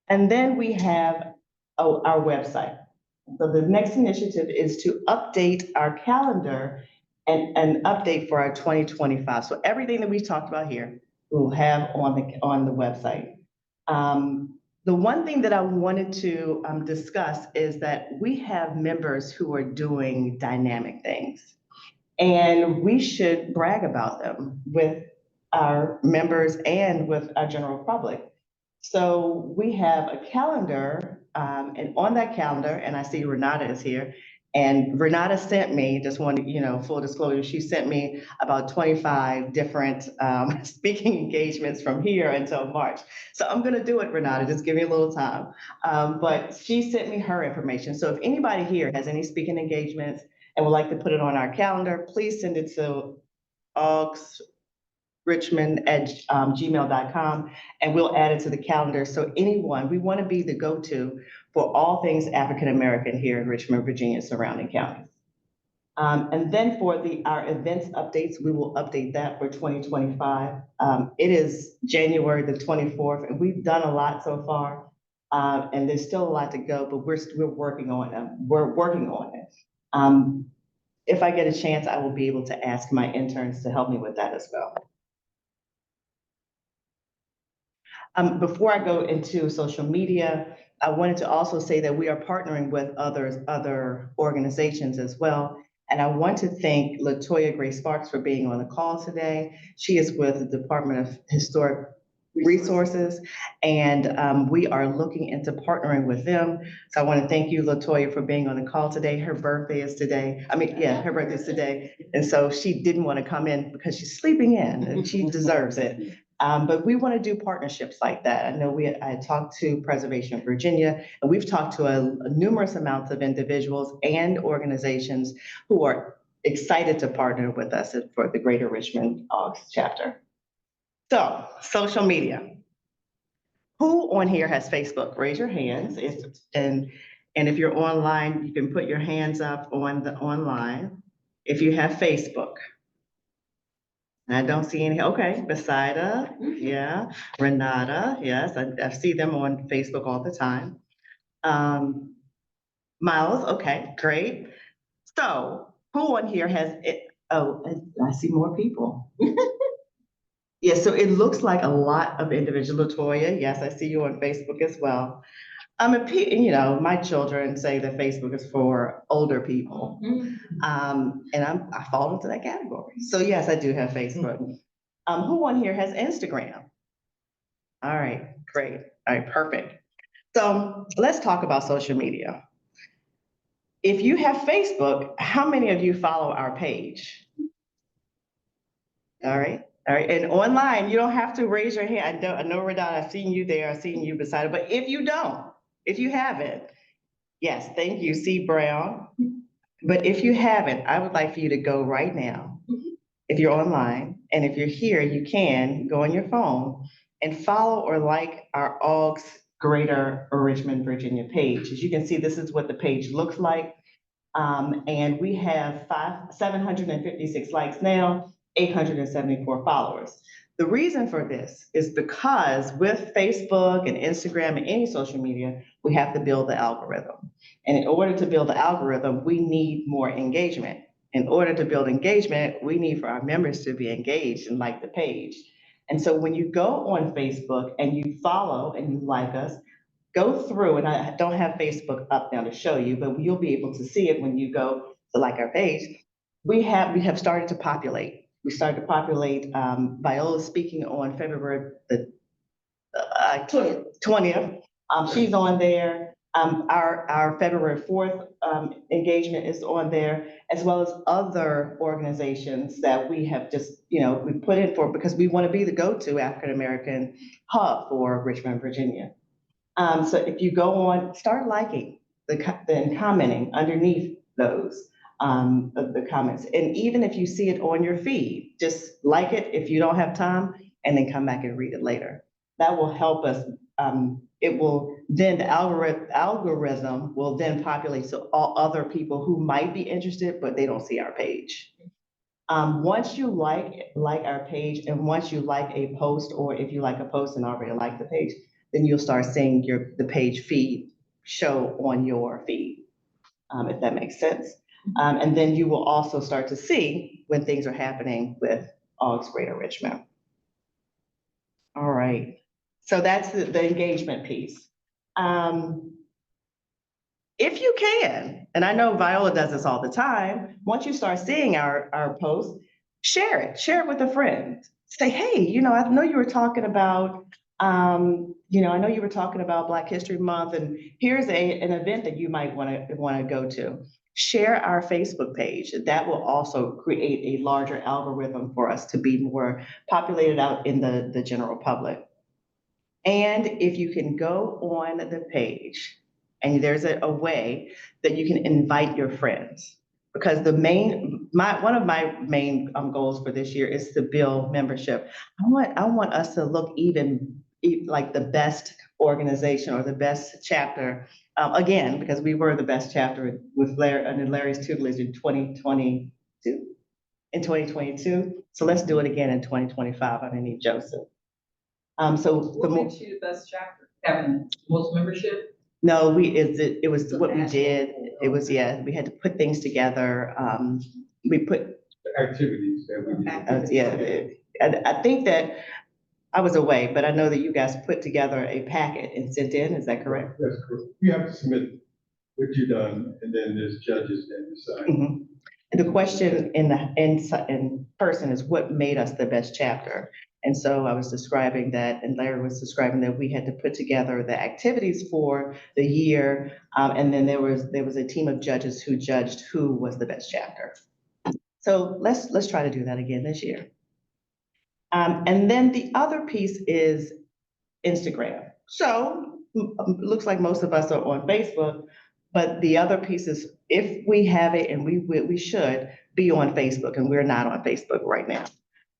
And then we have our website. So the next initiative is to update our calendar and update for our 2025. So everything that we talked about here, we'll have on the website. The one thing that I wanted to discuss is that we have members who are doing dynamic things, and we should brag about them with our members and with our general public. So we have a calendar, and on that calendar, and I see Renata is here, and Renata sent me, just wanted, full disclosure, she sent me about 25 different speaking engagements from here until March. So I'm gonna do it, Renata, just give me a little time. But she sent me her information. So if anybody here has any speaking engagements and would like to put it on our calendar, please send it to aagsrichmond@gmail.com, and we'll add it to the calendar. So anyone, we want to be the go-to for all things African-American here in Richmond, Virginia, surrounding counties. And then for our events updates, we will update that for 2025. It is January the 24th, and we've done a lot so far. And there's still a lot to go, but we're working on them. We're working on it. If I get a chance, I will be able to ask my interns to help me with that as well. Before I go into social media, I wanted to also say that we are partnering with other organizations as well. And I want to thank LaToya Gray Sparks for being on the call today. She is with the Department of Historic Resources, and we are looking into partnering with them. So I want to thank you, LaToya, for being on the call today. Her birthday is today. Her birthday is today. And so she didn't want to come in because she's sleeping in, and she deserves it. But we want to do partnerships like that. I know I talked to Preservation Virginia, and we've talked to a numerous amounts of individuals and organizations who are excited to partner with us for the Greater Richmond Aahgs chapter. So, social media. Who on here has Facebook? Raise your hands. And if you're online, you can put your hands up on the online. If you have Facebook. I don't see any. Okay, Besaida, yeah. Renata, yes, I see them on Facebook all the time. Miles, okay, great. So who on here has it? Oh, I see more people. Yeah, so it looks like a lot of individual. LaToya, yes, I see you on Facebook as well. My children say that Facebook is for older people. And I fall into that category. So yes, I do have Facebook. Who on here has Instagram? All right, great. All right, perfect. So let's talk about social media. If you have Facebook, how many of you follow our page? All right. All right, and online, you don't have to raise your hand. I know, Renata, I've seen you there, I've seen you beside it, but if you haven't, yes, thank you, C. Brown. But if you haven't, I would like for you to go right now, if you're online, and if you're here, you can go on your phone and follow or like our Aahgs Greater Richmond, Virginia page. As you can see, this is what the page looks like. And we have 756 likes now, 874 followers. The reason for this is because with Facebook and Instagram and any social media, we have to build the algorithm. And in order to build the algorithm, we need more engagement. In order to build engagement, we need for our members to be engaged and like the page. And so when you go on Facebook and you follow and you like us, go through, and I don't have Facebook up now to show you, but you'll be able to see it when you go to like our page. We have started to populate. We started to populate. Viola speaking on February the 20th. She's on there. Our February 4th engagement is on there, as well as other organizations that we have just, we put in for, because we want to be the go-to African-American hub for Richmond, Virginia. So if you go on, start liking and commenting underneath those the comments. And even if you see it on your feed, just like it if you don't have time, and then come back and read it later. that will help us. It will then the algorithm will then populate so all other people who might be interested, but they don't see our page. Once you like our page, and once you like a post, or if you like a post and already like the page, then you'll start seeing the page feed show on your feed, if that makes sense. And then you will also start to see when things are happening with Aahgs Greater Richmond. All right, so that's the engagement piece. If you can, and I know Viola does this all the time, once you start seeing our posts, share it with a friend. Say, hey, I know you were talking about, I know you were talking about Black History Month, and here's an event that you might want to go to. Share our Facebook page. That will also create a larger algorithm for us to be more populated out in the general public. And if you can go on the page, and there's a way that you can invite your friends, because one of my main goals for this year is to build membership. I want us to look even like the best organization or the best chapter, again, because we were the best chapter with under Larry's tutelage in 2022. So let's do it again in 2025 underneath Joseph. What makes you the best chapter? Having most membership? No, it was what we did. It was, yeah, we had to put things together. We put, Activities that we did. yeah, I think that I was away, but I know that you guys put together a packet and sent in, is that correct? That's correct. You have to submit what you've done, and then there's judges that decide. Mhm. And the question in person is what made us the best chapter? And so I was describing that, and Larry was describing that we had to put together the activities for the year. And then there was a team of judges who judged who was the best chapter. So let's try to do that again this year. And then the other piece is Instagram. So looks like most of us are on Facebook, but the other piece is if we have it, and we should be on Facebook, and we're not on Facebook right now.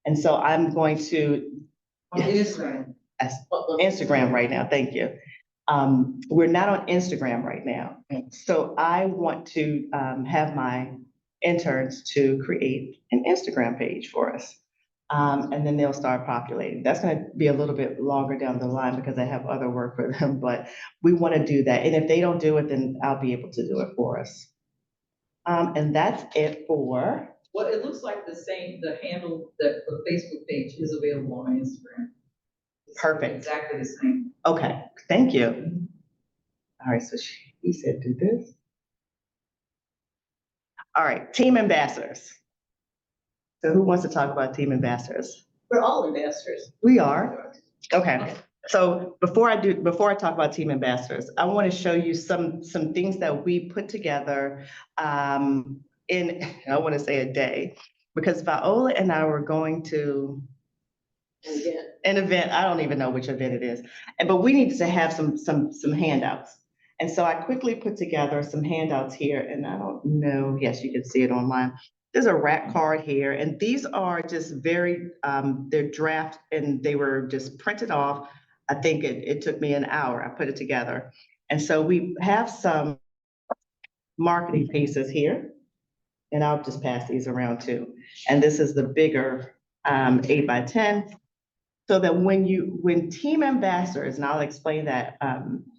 And so I'm going to Instagram. Instagram right now. Thank you. We're not on Instagram right now. So I want to have my interns to create an Instagram page for us. And then they'll start populating. That's going to be a little bit longer down the line because I have other work for them, but we want to do that. And if they don't do it, then I'll be able to do it for us. And that's it for. Well, it looks like the handle that the Facebook page is available on Instagram. It's Perfect. Exactly the same. Okay, thank you. All right, so he said do this. All right, team ambassadors. So who wants to talk about team ambassadors? We're all ambassadors. We are. Okay. So before I talk about team ambassadors, I want to show you some things that we put together in, I want to say a day, because Viola and I were going to an event. I don't even know which event it is, but we needed to have some handouts. And so I quickly put together some handouts here, and I don't know, yes, you can see it online. There's a rack card here, and these are just very, they're draft, and they were just printed off. I think it took me an hour. I put it together. And so we have some marketing pieces here, and I'll just pass these around too. And this is the bigger 8x10. So that when team ambassadors, and I'll explain that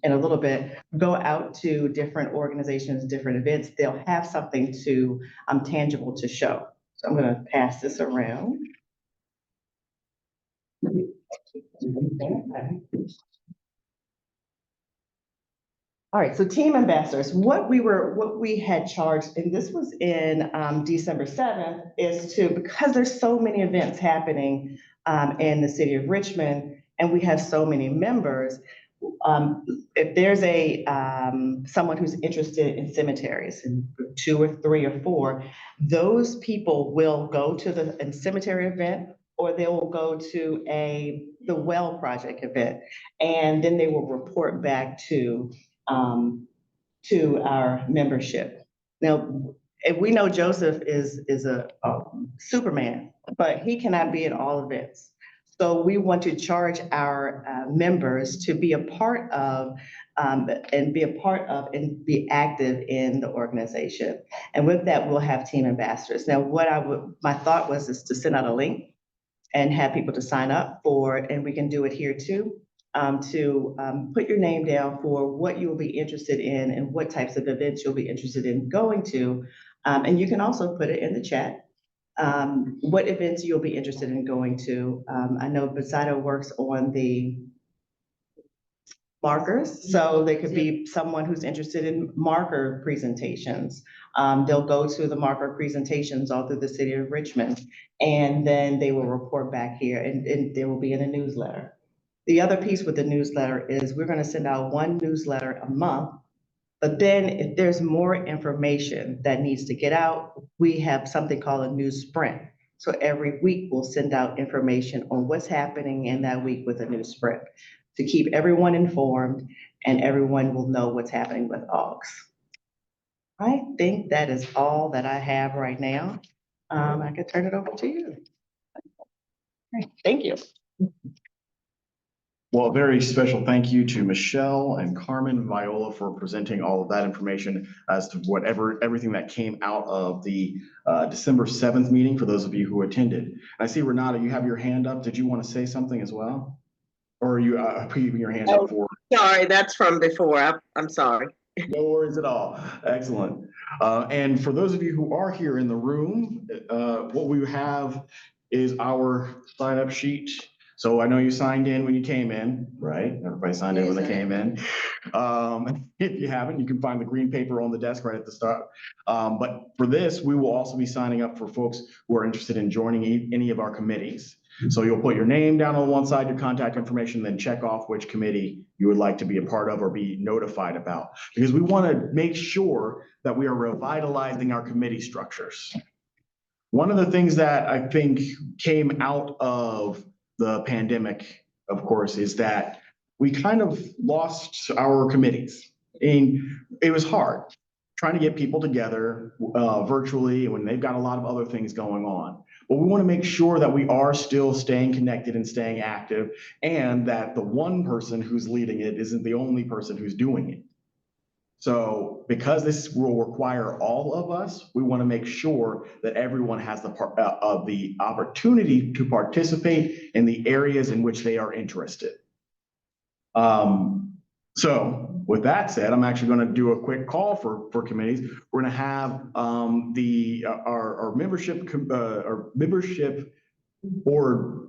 in a little bit, go out to different organizations, different events, they'll have something to tangible to show. So I'm going to pass this around. All right, so team ambassadors, what we had charged, and this was in December 7th, is because there's so many events happening in the city of Richmond, and we have so many members, if there's someone who's interested in cemeteries, and 2 or 3 or 4, those people will go to the cemetery event, or they will go to the Well Project event, and then they will report back to our membership. Now, if we know Joseph is a Superman, but he cannot be at all events. So we want to charge our members to be a part of and be active in the organization. And with that, we'll have team ambassadors. Now, my thought was is to send out a link and have people to sign up for, and we can do it here too, to put your name down for what you will be interested in and what types of events you'll be interested in going to. And you can also put it in the chat, what events you'll be interested in going to. I know Basado works on the markers, so they could be someone who's interested in marker presentations. They'll go to the marker presentations all through the city of Richmond, and then they will report back here, and they will be in a newsletter. The other piece with the newsletter is we're gonna send out one newsletter a month, but then if there's more information that needs to get out, we have something called a news sprint. So every week we'll send out information on what's happening in that week with a news sprint to keep everyone informed, and everyone will know what's happening with Aahgs. I think that is all that I have right now. I could turn it over to you. Great, thank you. Well, a very special thank you to Michelle and Carmen Viola for presenting all of that information as to everything that came out of the December 7th meeting for those of you who attended. I see Renata, you have your hand up. Did you want to say something as well? Or are you keeping your hand up for? Sorry, that's from before. I'm sorry. No worries at all. Excellent. And for those of you who are here in the room, what we have is our sign-up sheet. So I know you signed in when you came in, right? Everybody signed in when they came in. If you haven't, you can find the green paper on the desk right at the start. But for this, we will also be signing up for folks who are interested in joining any of our committees. So you'll put your name down on one side, your contact information, then check off which committee you would like to be a part of or be notified about. Because we want to make sure that we are revitalizing our committee structures. One of the things that I think came out of the pandemic, of course, is that we kind of lost our committees. And it was hard trying to get people together virtually when they've got a lot of other things going on. But we want to make sure that we are still staying connected and staying active, and that the one person who's leading it isn't the only person who's doing it. So because this will require all of us, we want to make sure that everyone has the opportunity to participate in the areas in which they are interested. So with that said, I'm actually going to do a quick call for committees. We're going to have our membership board.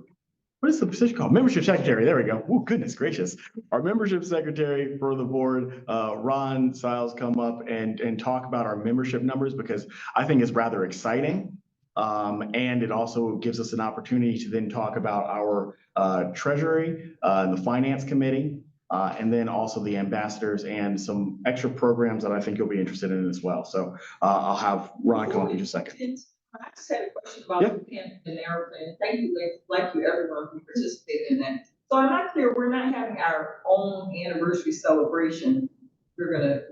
What is the position called? Membership secretary. There we go. Oh, goodness gracious. Our membership secretary for the board, Ron Siles, come up and talk about our membership numbers, because I think it's rather exciting. And it also gives us an opportunity to then talk about our treasury and the finance committee, and then also the ambassadors and some extra programs that I think you'll be interested in as well. So I'll have Ron come up in just a second. I just had a question about the Panera plan. Thank you, like you, everyone who participated in that. So I'm not clear, we're not having our own anniversary celebration. We're gonna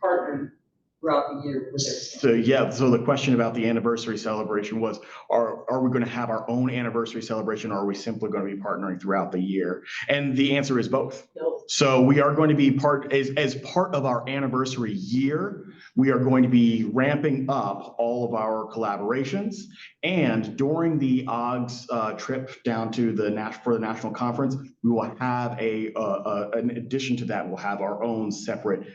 partner throughout the year with everything. So yeah, so the question about the anniversary celebration was, are we going to have our own anniversary celebration, or are we simply going to be partnering throughout the year? And the answer is both. No. So we are going to be as part of our anniversary year, we are going to be ramping up all of our collaborations. And during the Aahgs trip down to the national conference, we will have in addition to that, we'll have our own separate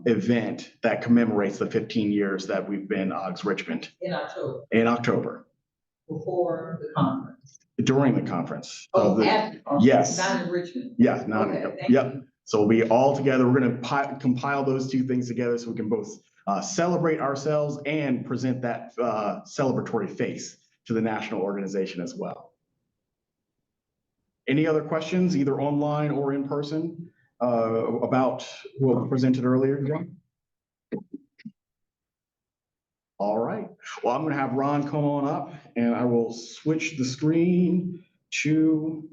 event that commemorates the 15 years that we've been Aahgs Richmond. In October. In October. Before the conference. During the conference. Oh, at the conference. Yes. Not in Richmond. Yeah, not, Okay, yep. So we'll be all together. We're going to compile those two things together so we can both celebrate ourselves and present that celebratory face to the national organization as well. Any other questions, either online or in person, about what was presented earlier, John? All right. Well, I'm going to have Ron come on up, and I will switch the screen to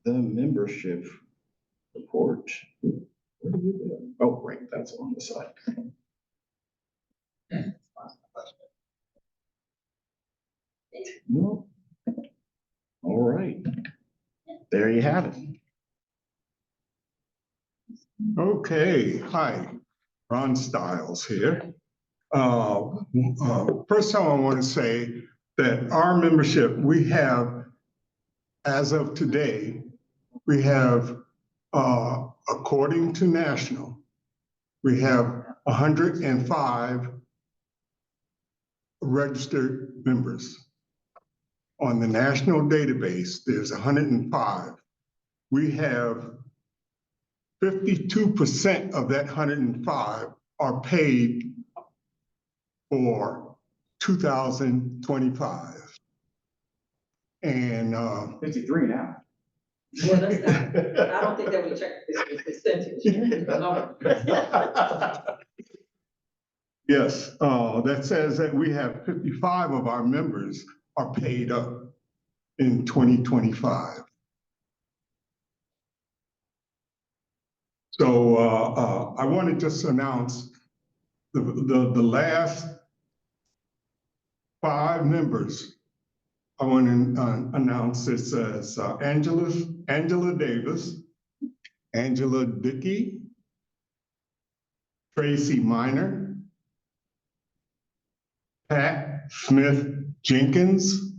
the membership report. Oh, right, that's on the side. No. All right. there you have it. Okay, hi, Ron Stiles here. First time I want to say that our membership, we have, as of today, we have, according to national, we have 105 registered members. On the national database, there's 105. We have 52% of that 105 are paid for 2025. And 53 now. Well, that's not, I don't think that we checked this percentage. yes, that says that we have 55 of our members are paid up in 2025. So I want to just announce the last 5 members. I want to announce this as Angela Davis, Angela Dickey, Tracy Minor, Pat Smith Jenkins,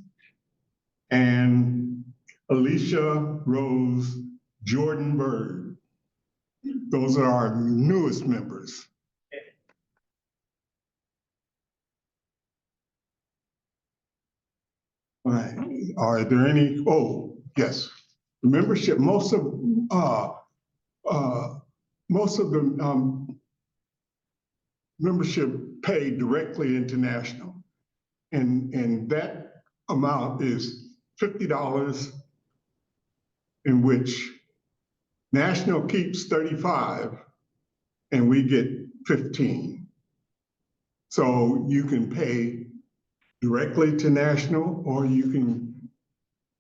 and Alicia Rose Jordan Bird. Those are our newest members. All right. Are there any? Oh, yes. The membership. Most of the membership paid directly into national, and that amount is $50, in which national keeps 35, and we get 15. So you can pay directly to national, or you can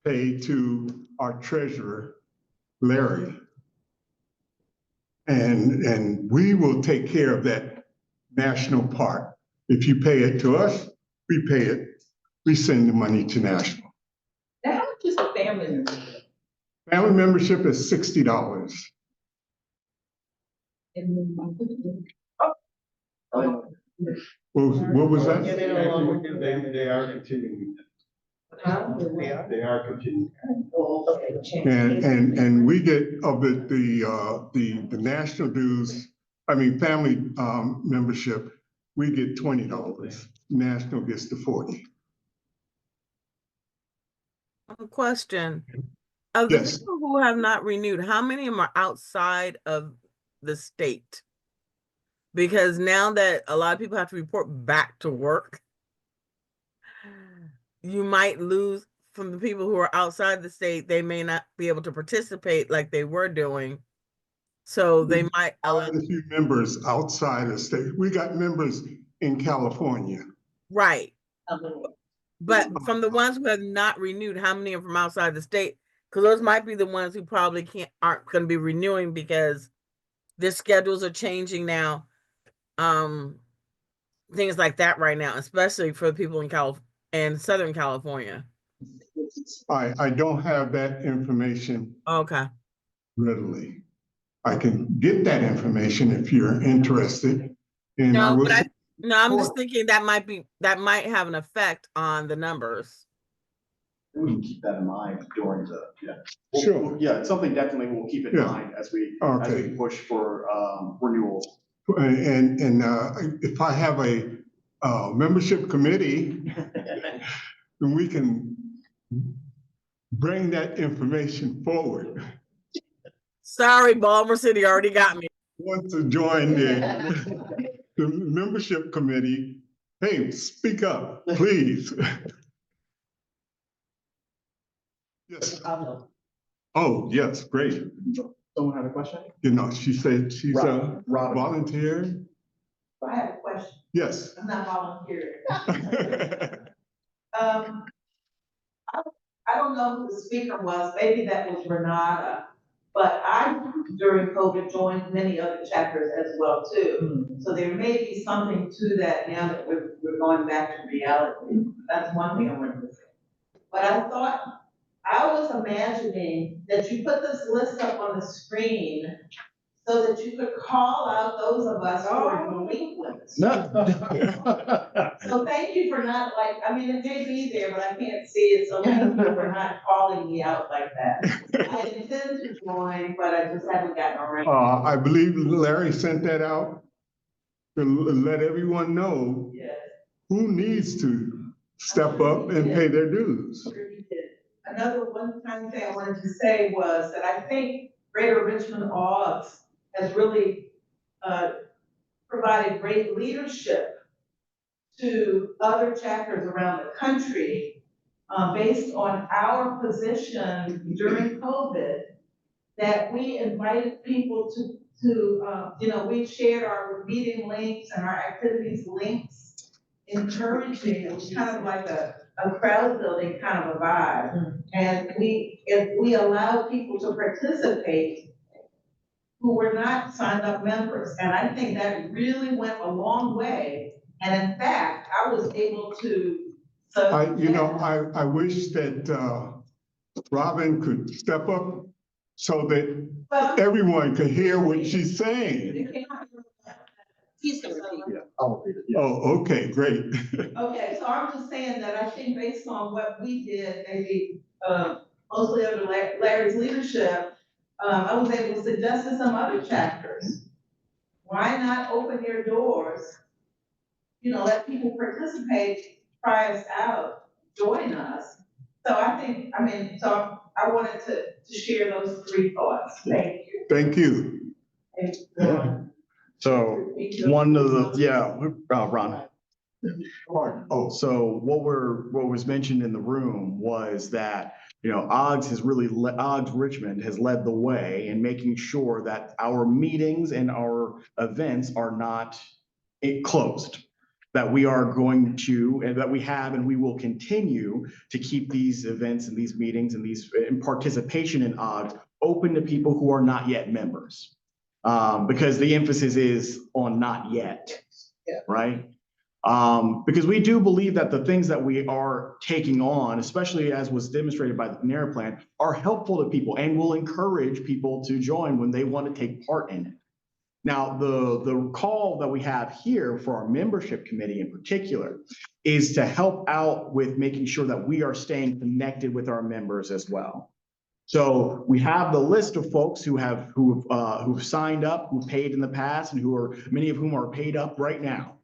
pay to our treasurer, Larry. And we will take care of that national part. If you pay it to us, we pay it. We send the money to national. Now, how much is the family membership? Family membership is $60. What was that? They are continuing. They are continuing. And we get of the national dues, I mean, family membership, we get $20. National gets the 40. Question. Of the Yes. people who have not renewed, how many of them are outside of the state? Because now that a lot of people have to report back to work, you might lose from the people who are outside the state. They may not be able to participate like they were doing. So they might allow A few members outside of state. We got members in California. right. But from the ones who have not renewed, how many are from outside the state? Because those might be the ones who probably aren't going to be renewing because their schedules are changing now. Things like that right now, especially for the people in Southern California. I don't have that information Okay. readily. I can get that information if you're interested. And No, I'm just thinking that might have an effect on the numbers. We can keep that in mind during the, Sure. Yeah, it's something definitely we'll keep in mind as we push for renewal. And if I have a membership committee, then we can bring that information forward. Sorry, Baltimore City already got me. Want to join the membership committee? Hey, speak up, please. Yes. Oh, yes, great. Someone had a question? You know, she said she's a volunteer. I have a question. Yes. I'm not volunteering. I don't know who the speaker was, maybe that was Renata, but I, during COVID, joined many other chapters as well too. So there may be something to that now that we're going back to reality. That's one thing I wanted to say. But I thought I was imagining that you put this list up on the screen so that you could call out those of us who are delinquents. No. So thank you for not like, I mean, it may be there, but I can't see it, so thank you for not calling me out like that. I intend to join, but I just haven't gotten around. I believe Larry sent that out to let everyone know Yes. who needs to step up and pay their dues. Another one-time thing I wanted to say was that I think Greater Richmond Aahgs has really provided great leadership to other chapters around the country, based on our position during COVID, that we invited people to, we shared our meeting links and our activities links, encouraging, it was kind of like a crowd building kind of a vibe. And if we allow people to participate who were not signed up members, and I think that really went a long way. And in fact, I was able to. I wish that Robin could step up so that everyone could hear what she's saying. He's gonna repeat. Oh, okay, great. Okay, so I'm just saying that I think based on what we did, maybe, mostly under Larry's leadership, I was able to suggest to some other chapters, why not open your doors? Let people participate, try us out, join us. So so I wanted to share those three thoughts. Thank you. Thank you. Yeah. So one of the, Ron. Oh, So what was mentioned in the room was that, Aahgs Richmond has led the way in making sure that our meetings and our events are not closed. That we are going to, and that we have, and we will continue to keep these events and these meetings and and participation in Aahgs open to people who are not yet members. Because the emphasis is on not yet, right? Because we do believe that the things that we are taking on, especially as was demonstrated by the Panera Plan, are helpful to people and will encourage people to join when they want to take part in it. Now, the call that we have here for our membership committee in particular is to help out with making sure that we are staying connected with our members as well. So we have the list of folks who've signed up, who paid in the past, and many of whom are paid up right now.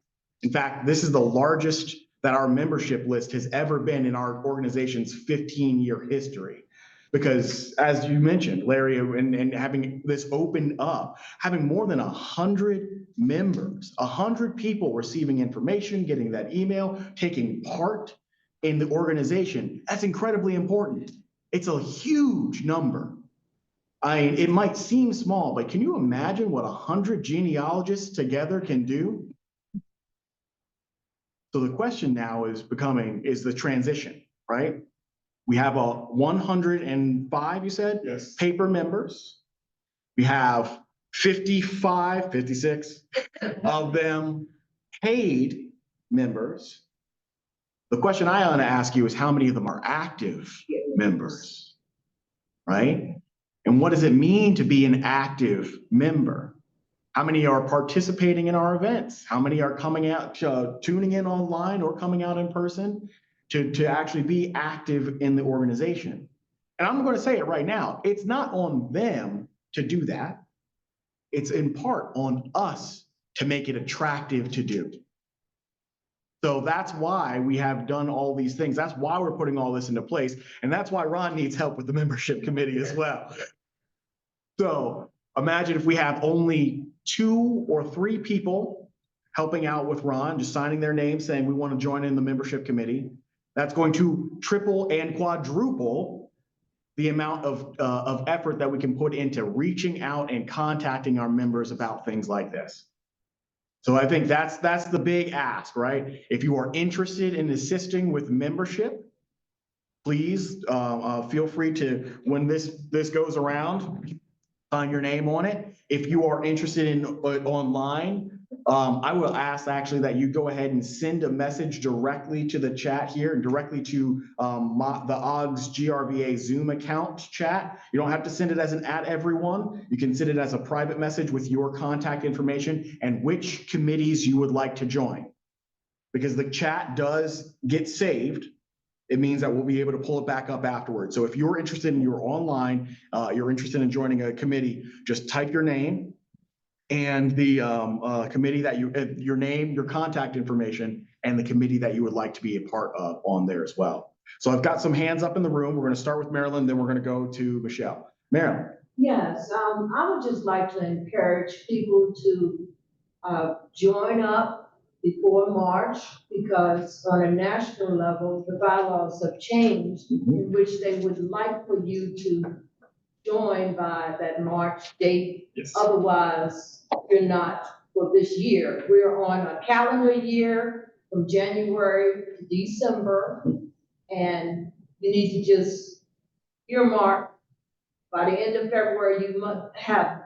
In fact, this is the largest that our membership list has ever been in our organization's 15-year history. Because as you mentioned, Larry, and having this open up, having more than 100 members, 100 people receiving information, getting that email, taking part in the organization, that's incredibly important. It's a huge number. It might seem small, but can you imagine what 100 genealogists together can do? So the question now is the transition, right? We have 105, you said? Yes. Paper members. We have 56 of them paid members. The question I want to ask you is how many of them are active members, right? And what does it mean to be an active member? How many are participating in our events? How many are coming out, tuning in online or coming out in person to actually be active in the organization? And I'm going to say it right now, it's not on them to do that. It's in part on us to make it attractive to do. So that's why we have done all these things. That's why we're putting all this into place. And that's why Ron needs help with the membership committee as well. So imagine if we have only 2 or 3 people helping out with Ron, just signing their name saying we want to join in the membership committee. That's going to triple and quadruple the amount of effort that we can put into reaching out and contacting our members about things like this. So I think that's the big ask, right? If you are interested in assisting with membership, please feel free to, when this goes around, sign your name on it. If you are interested in online, I will ask actually that you go ahead and send a message directly to the chat here and directly to the Aahgs GRVA Zoom account chat. You don't have to send it as an @everyone. You can send it as a private message with your contact information and which committees you would like to join. Because the chat does get saved, it means that we'll be able to pull it back up afterwards. So if you're interested and you're online, you're interested in joining a committee, just type your name and the committee that your name, your contact information, and the committee that you would like to be a part of on there as well. So I've got some hands up in the room. We're going to start with Marilyn, then we're going to go to Michelle. Marilyn. Yes, I would just like to encourage people to join up before March, because on a national level, the bylaws have changed in which they would like for you to join by that March date. Yes. Otherwise, you're not for this year. We're on a calendar year from January to December, and you need to just earmark by the end of February, you must have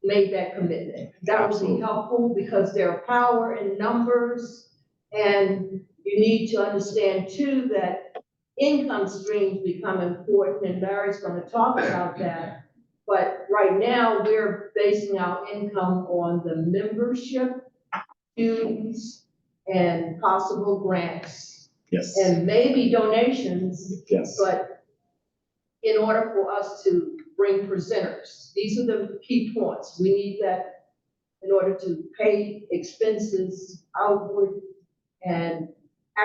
made that commitment. That would be helpful because there are power in numbers, and you need to understand too that income streams become important, and Larry's going to talk about that. But right now, we're basing our income on the membership dues and possible grants. Yes. And maybe donations. Yes. But in order for us to bring presenters, these are the key points. We need that in order to pay expenses outward and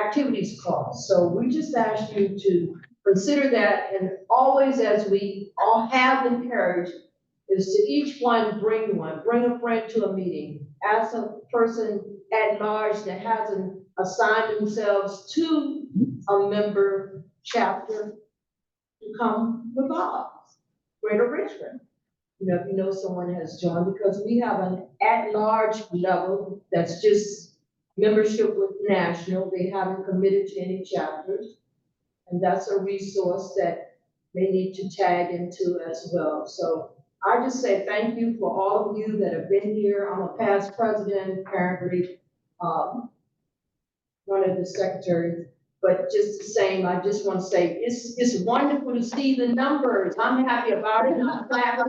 activities costs. So we just ask you to consider that, and always, as we all have encouraged, is to each one, bring a friend to a meeting, ask a person at large that hasn't assigned themselves to a member chapter to come with us, Greater Richmond. If you know someone has joined, because we have an at-large level that's just membership with national. They haven't committed to any chapters. And that's a resource that they need to tag into as well. So I just say thank you for all of you that have been here. I'm a past president, apparently, one of the secretaries. But just the same, I just want to say, it's wonderful to see the numbers. I'm happy about it. I'm glad.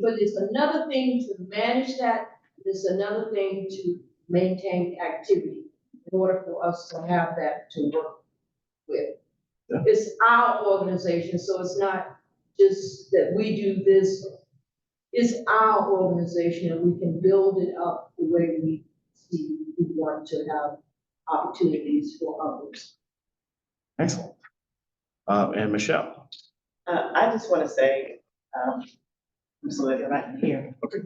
But it's another thing to manage that. It's another thing to maintain activity in order for us to have that to work with. Yeah. It's our organization, so it's not just that we do this. It's our organization, and we can build it up the way we see we want to have opportunities for others. Excellent. And Michelle. I just want to say, I'm sorry, I'm not here. Okay.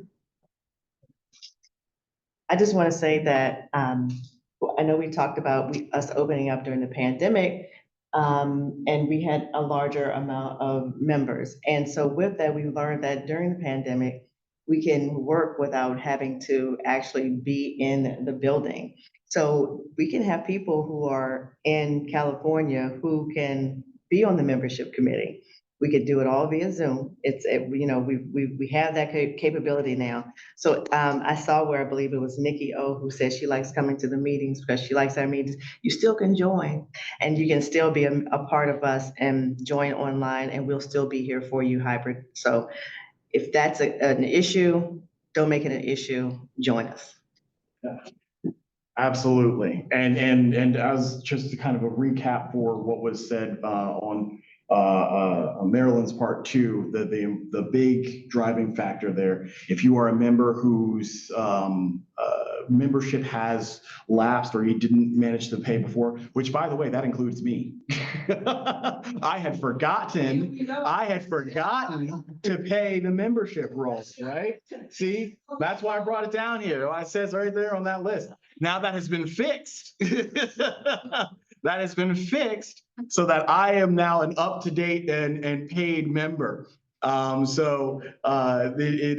I just want to say that I know we talked about us opening up during the pandemic, and we had a larger amount of members. And so with that, we learned that during the pandemic, we can work without having to actually be in the building. So we can have people who are in California who can be on the membership committee. We could do it all via Zoom. We have that capability now. So I saw where I believe it was Nikki O who said she likes coming to the meetings because she likes our meetings. You still can join, and you can still be a part of us and join online, and we'll still be here for you hybrid. So if that's an issue, don't make it an issue. Join us. Yeah. Absolutely. And as just to kind of a recap for what was said on Maryland's part too, the big driving factor there, if you are a member whose membership has lapsed or you didn't manage to pay before, which by the way, that includes me. I had forgotten to pay the membership rolls, right? See, that's why I brought it down here. It says right there on that list. Now that has been fixed. That has been fixed so that I am now an up-to-date and paid member. It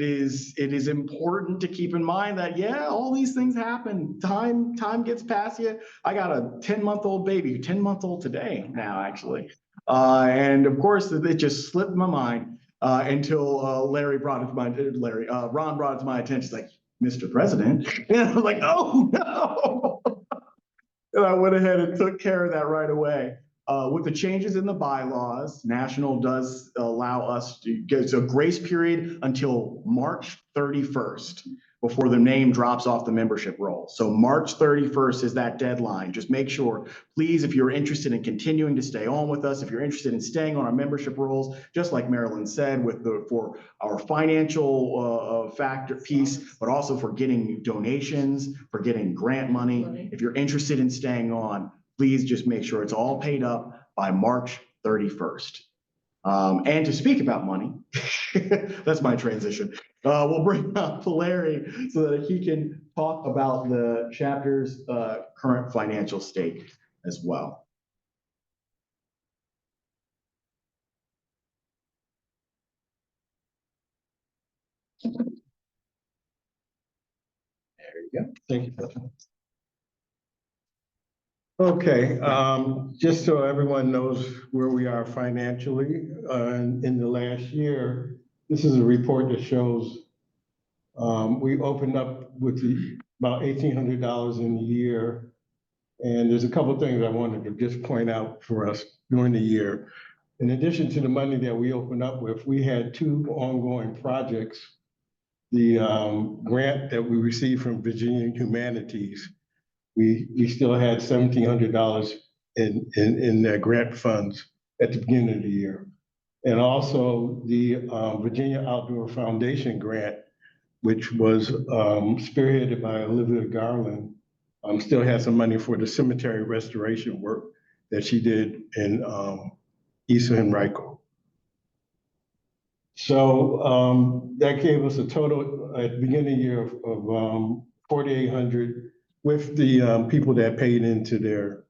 is important to keep in mind that, yeah, all these things happen. Time gets past you. I got a 10-month-old baby, 10-month-old today now, actually. And of course, it just slipped my mind. until Larry brought it to my, Ron brought it to my attention. He's like, Mr. President. And I was like, oh no. And I went ahead and took care of that right away. With the changes in the bylaws, National does allow us to get a grace period until March 31st before the name drops off the membership roll. So March 31st is that deadline. Just make sure, please, if you're interested in continuing to stay on with us, if you're interested in staying on our membership rolls, just like Marilyn said, for our financial factor piece, but also for getting donations, for getting grant money. If you're interested in staying on, please just make sure it's all paid up by March 31st. And to speak about money, that's my transition. We'll bring up Larry so that he can talk about the chapter's current financial state as well. There you go. Thank you. Okay, just so everyone knows where we are financially, in the last year, this is a report that shows we opened up with about $1,800 in the year. And there's a couple of things I wanted to just point out for us during the year. In addition to the money that we opened up with, we had 2 ongoing projects. The grant that we received from Virginia Humanities, we still had $1,700 in their grant funds at the beginning of the year. And also the Virginia Outdoor Foundation grant, which was spearheaded by Olivia Garland, still has some money for the cemetery restoration work that she did in East Henrico. So that gave us a total at the beginning of the year of $4,800 with the people that paid into their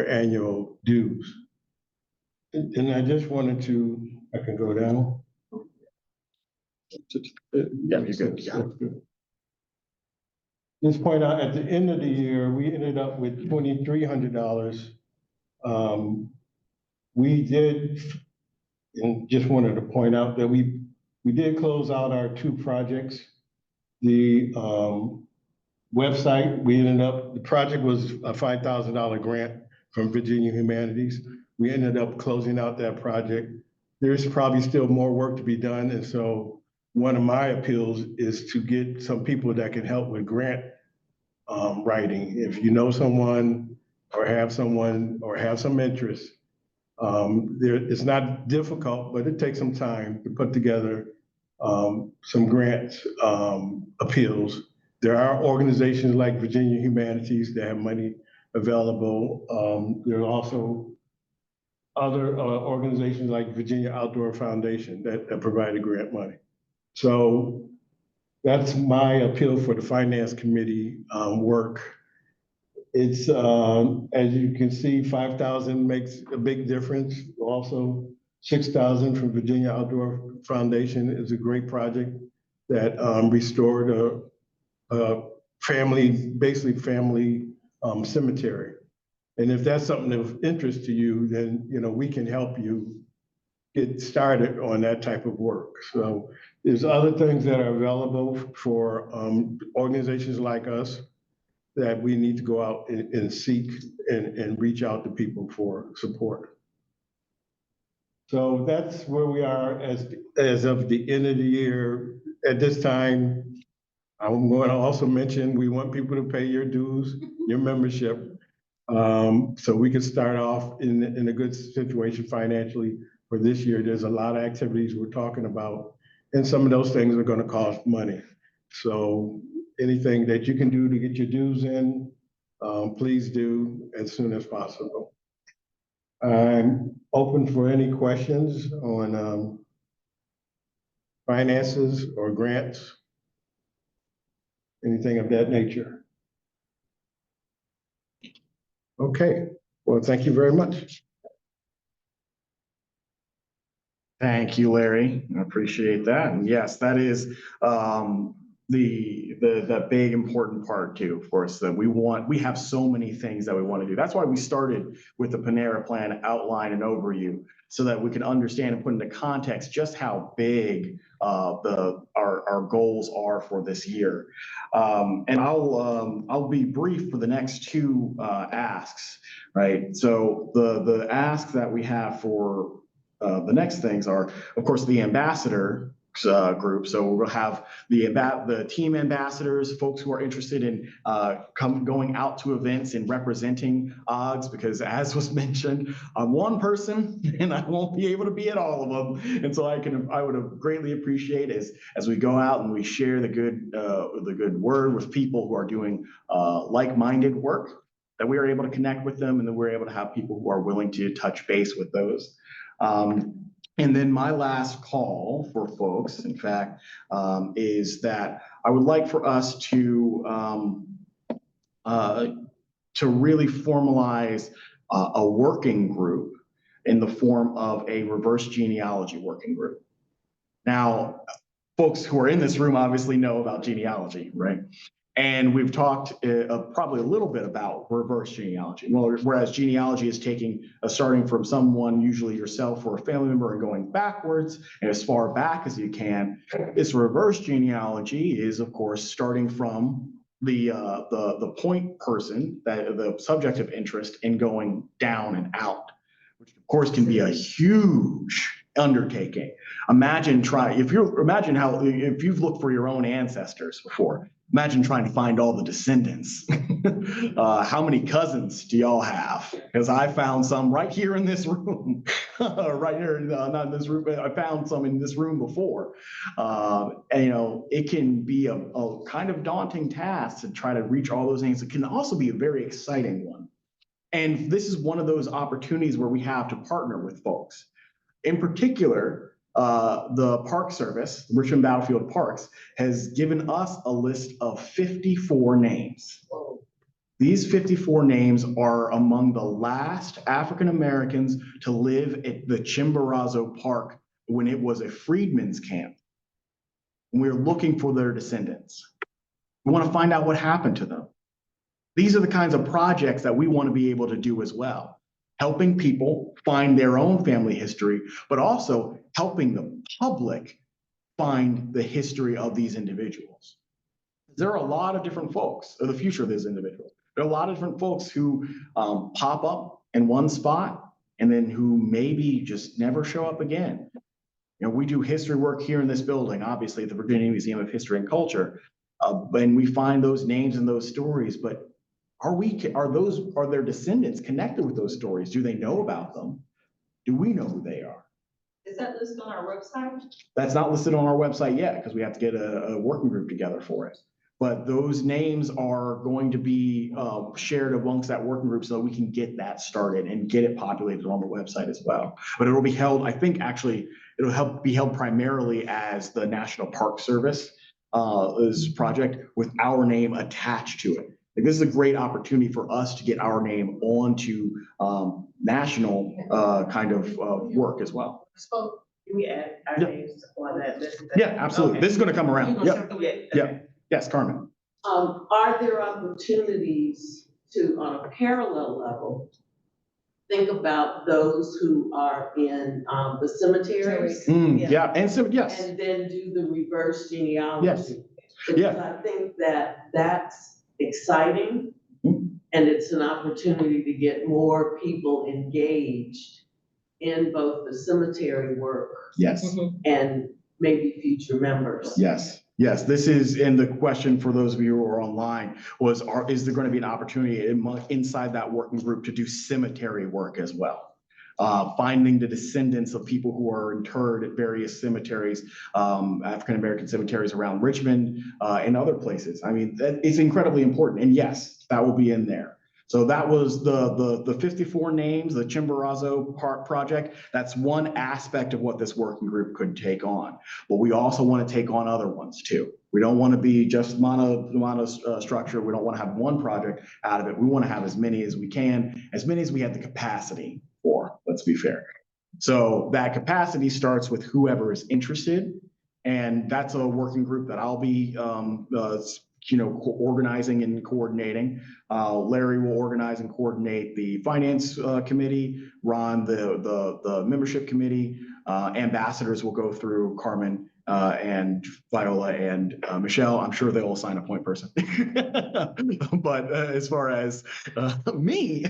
annual dues. And I just wanted to, I can go down. Yeah, you're good. You got it. Just point out, at the end of the year, we ended up with $2,300. We did, and just wanted to point out that we did close out our 2 projects. The website, the project was a $5,000 grant from Virginia Humanities. We ended up closing out that project. There's probably still more work to be done. And so one of my appeals is to get some people that can help with grant writing. If you know someone or have some interest, it's not difficult, but it takes some time to put together some grant appeals. There are organizations like Virginia Humanities that have money available. There are also other organizations like Virginia Outdoor Foundation that provide grant money. So that's my appeal for the Finance Committee work. It's, as you can see, 5,000 makes a big difference. Also, 6,000 from Virginia Outdoor Foundation is a great project that restored a family cemetery. And if that's something of interest to you, then we can help you get started on that type of work. So there's other things that are available for organizations like us that we need to go out and seek and reach out to people for support. So that's where we are as of the end of the year. At this time, I'm going to also mention we want people to pay your dues, your membership, so we can start off in a good situation financially for this year. There's a lot of activities we're talking about, and some of those things are going to cost money. So anything that you can do to get your dues in, please do as soon as possible. I'm open for any questions on finances or grants, anything of that nature. Okay, well, thank you very much. Thank you, Larry. I appreciate that. And yes, that is the big important part too, of course, that we have so many things that we want to do. That's why we started with the Panera Plan outline and overview, so that we can understand and put into context just how big our goals are for this year. And I'll be brief for the next two asks, right? So the asks that we have for the next things are, of course, the ambassador group. So we'll have the team ambassadors, folks who are interested in going out to events and representing Aahgs, because as was mentioned, I'm one person and I won't be able to be at all of them. And so I would greatly appreciate as we go out and we share the good word with people who are doing like-minded work, that we are able to connect with them and that we're able to have people who are willing to touch base with those. And then my last call for folks, in fact, is that I would like for us to really formalize a working group in the form of a reverse genealogy working group. Now, folks who are in this room obviously know about genealogy, right? And we've talked probably a little bit about reverse genealogy. Well, whereas genealogy is starting from someone, usually yourself or a family member, and going backwards and as far back as you can. This reverse genealogy is, of course, starting from the point person, the subject of interest, and going down and out, which of course can be a huge undertaking. Imagine if you've looked for your own ancestors before. Imagine trying to find all the descendants. How many cousins do y'all have? Because I found some right here in this room, right here, not in this room, but I found some in this room before. And it can be a kind of daunting task to try to reach all those things. It can also be a very exciting one. And this is one of those opportunities where we have to partner with folks. In particular, the Park Service, Richmond Battlefield Parks, has given us a list of 54 names. These 54 names are among the last African Americans to live at the Chimborazo Park when it was a freedmen's camp. We're looking for their descendants. We want to find out what happened to them. These are the kinds of projects that we want to be able to do as well. Helping people find their own family history, but also helping the public find the history of these individuals. There are a lot of different folks, or the future of these individuals. There are a lot of different folks who pop up in one spot and then who maybe just never show up again. We do history work here in this building, obviously at the Virginia Museum of History and Culture, and we find those names and those stories, but are their descendants connected with those stories? Do they know about them? Do we know who they are? Is that listed on our website? That's not listed on our website yet because we have to get a working group together for it. But those names are going to be shared amongst that working group so that we can get that started and get it populated on the website as well. But it will be held, I think actually, it'll be held primarily as the National Park Service project with our name attached to it. This is a great opportunity for us to get our name onto national kind of work as well. So can we add our names on that list? Yeah, absolutely. Okay. This is going to come around. Yep. Yeah. Yes, Carmen. Are there opportunities to, on a parallel level, think about those who are in the cemeteries? Yeah, and so, yes. And then do the reverse genealogy? Yes. Because I think that's exciting, and it's an opportunity to get more people engaged in both the cemetery work. Yes. And maybe future members. Yes. Yes, this is, and the question for those of you who are online was, is there going to be an opportunity inside that working group to do cemetery work as well? Finding the descendants of people who are interred at various cemeteries, African-American cemeteries around Richmond and other places. I mean, that is incredibly important. And yes, that will be in there. So that was the 54 names, the Chimborazo Park project. That's one aspect of what this working group could take on. But we also want to take on other ones too. We don't want to be just mono structure. We don't want to have one project out of it. We want to have as many as we can, as many as we have the capacity for, let's be fair. So that capacity starts with whoever is interested And that's a working group that I'll be, organizing and coordinating. Larry will organize and coordinate the finance committee, Ron, the membership committee. Ambassadors will go through Carmen and Viola and Michelle. I'm sure they'll assign a point person. But as far as me,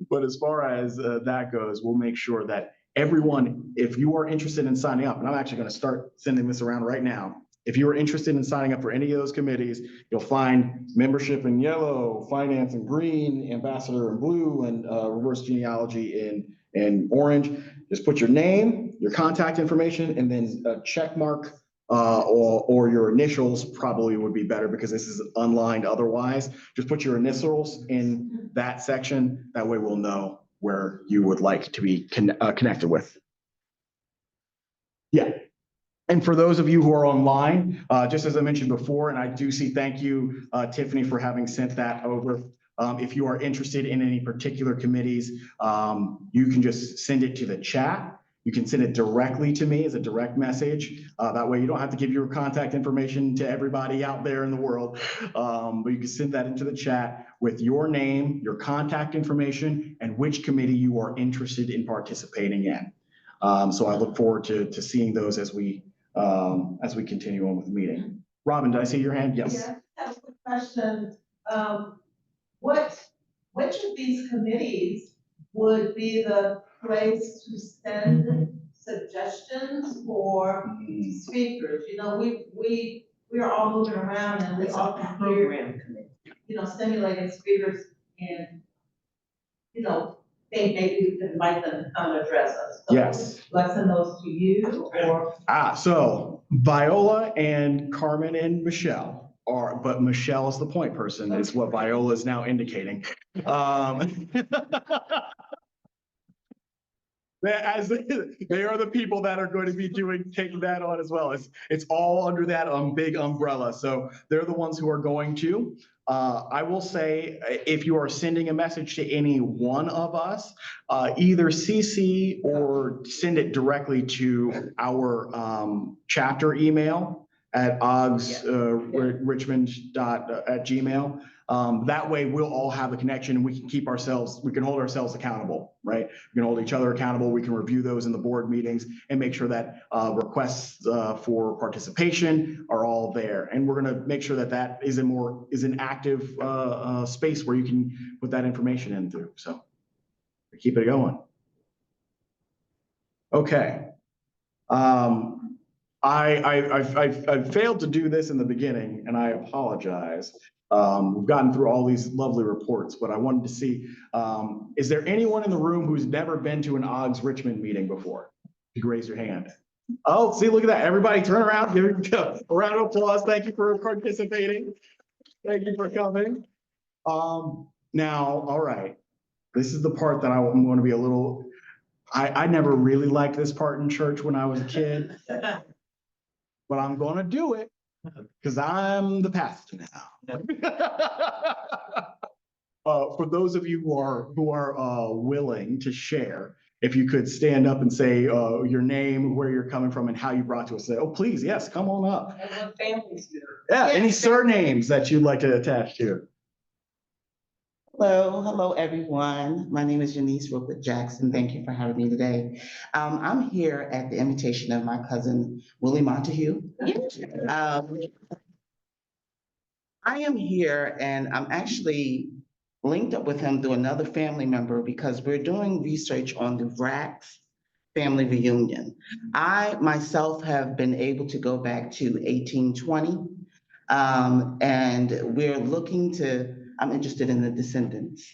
but as far as that goes, we'll make sure that everyone, if you are interested in signing up, and I'm actually going to start sending this around right now. If you are interested in signing up for any of those committees, you'll find membership in yellow, finance in green, ambassador in blue, and reverse genealogy in orange. Just put your name, your contact information, and then a check mark or your initials probably would be better because this is unlined otherwise. Just put your initials in that section. That way we'll know where you would like to be connected with. Yeah. And for those of you who are online, just as I mentioned before, and I do see, thank you, Tiffany, for having sent that over. If you are interested in any particular committees, you can just send it to the chat. You can send it directly to me as a direct message. That way you don't have to give your contact information to everybody out there in the world. But you can send that into the chat with your name, your contact information, and which committee you are interested in participating in. So I look forward to seeing those as we continue on with the meeting. Robin, did I see your hand? Yes. Yeah, I have a quick question. Which of these committees would be the place to send suggestions for speakers? You know, we are all moving around and we often hear, stimulating speakers and, think maybe we could invite them to come and address us. So Yes. do I send those to you or? So Viola and Carmen and Michelle are, but Michelle is the point person, is what Viola is now indicating. As they are the people that are going to be taking that on as well. It's all under that big umbrella. So they're the ones who are going to. I will say, if you are sending a message to any one of us, either CC or send it directly to our chapter email at Aahgs@Richmond.gmail. That way we'll all have a connection and we can hold ourselves accountable, right? We can hold each other accountable. We can review those in the board meetings and make sure that requests for participation are all there. And we're going to make sure that is an active space where you can put that information in through. So keep it going. Okay. I failed to do this in the beginning, and I apologize. We've gotten through all these lovely reports, but I wanted to see, is there anyone in the room who's never been to an Aahgs Richmond meeting before? You can raise your hand. Oh, see, look at that. Everybody turn around, give it a round of applause. Thank you for participating. Thank you for coming. Now, all right. This is the part that I'm going to be a little, I never really liked this part in church when I was a kid, but I'm going to do it because I'm the pastor now. For those of you who are willing to share, if you could stand up and say your name, where you're coming from, and how you brought to us. Say, oh, please, yes, come on up. And what families here? Yeah, any surnames that you'd like to attach to. Hello, everyone. My name is Janice Rookwood Jackson. Thank you for having me today. I'm here at the invitation of my cousin, Willie Montague. I am here and I'm actually linked up with him through another family member because we're doing research on the Vracks family reunion. I myself have been able to go back to 1820. And we're looking to, I'm interested in the descendants.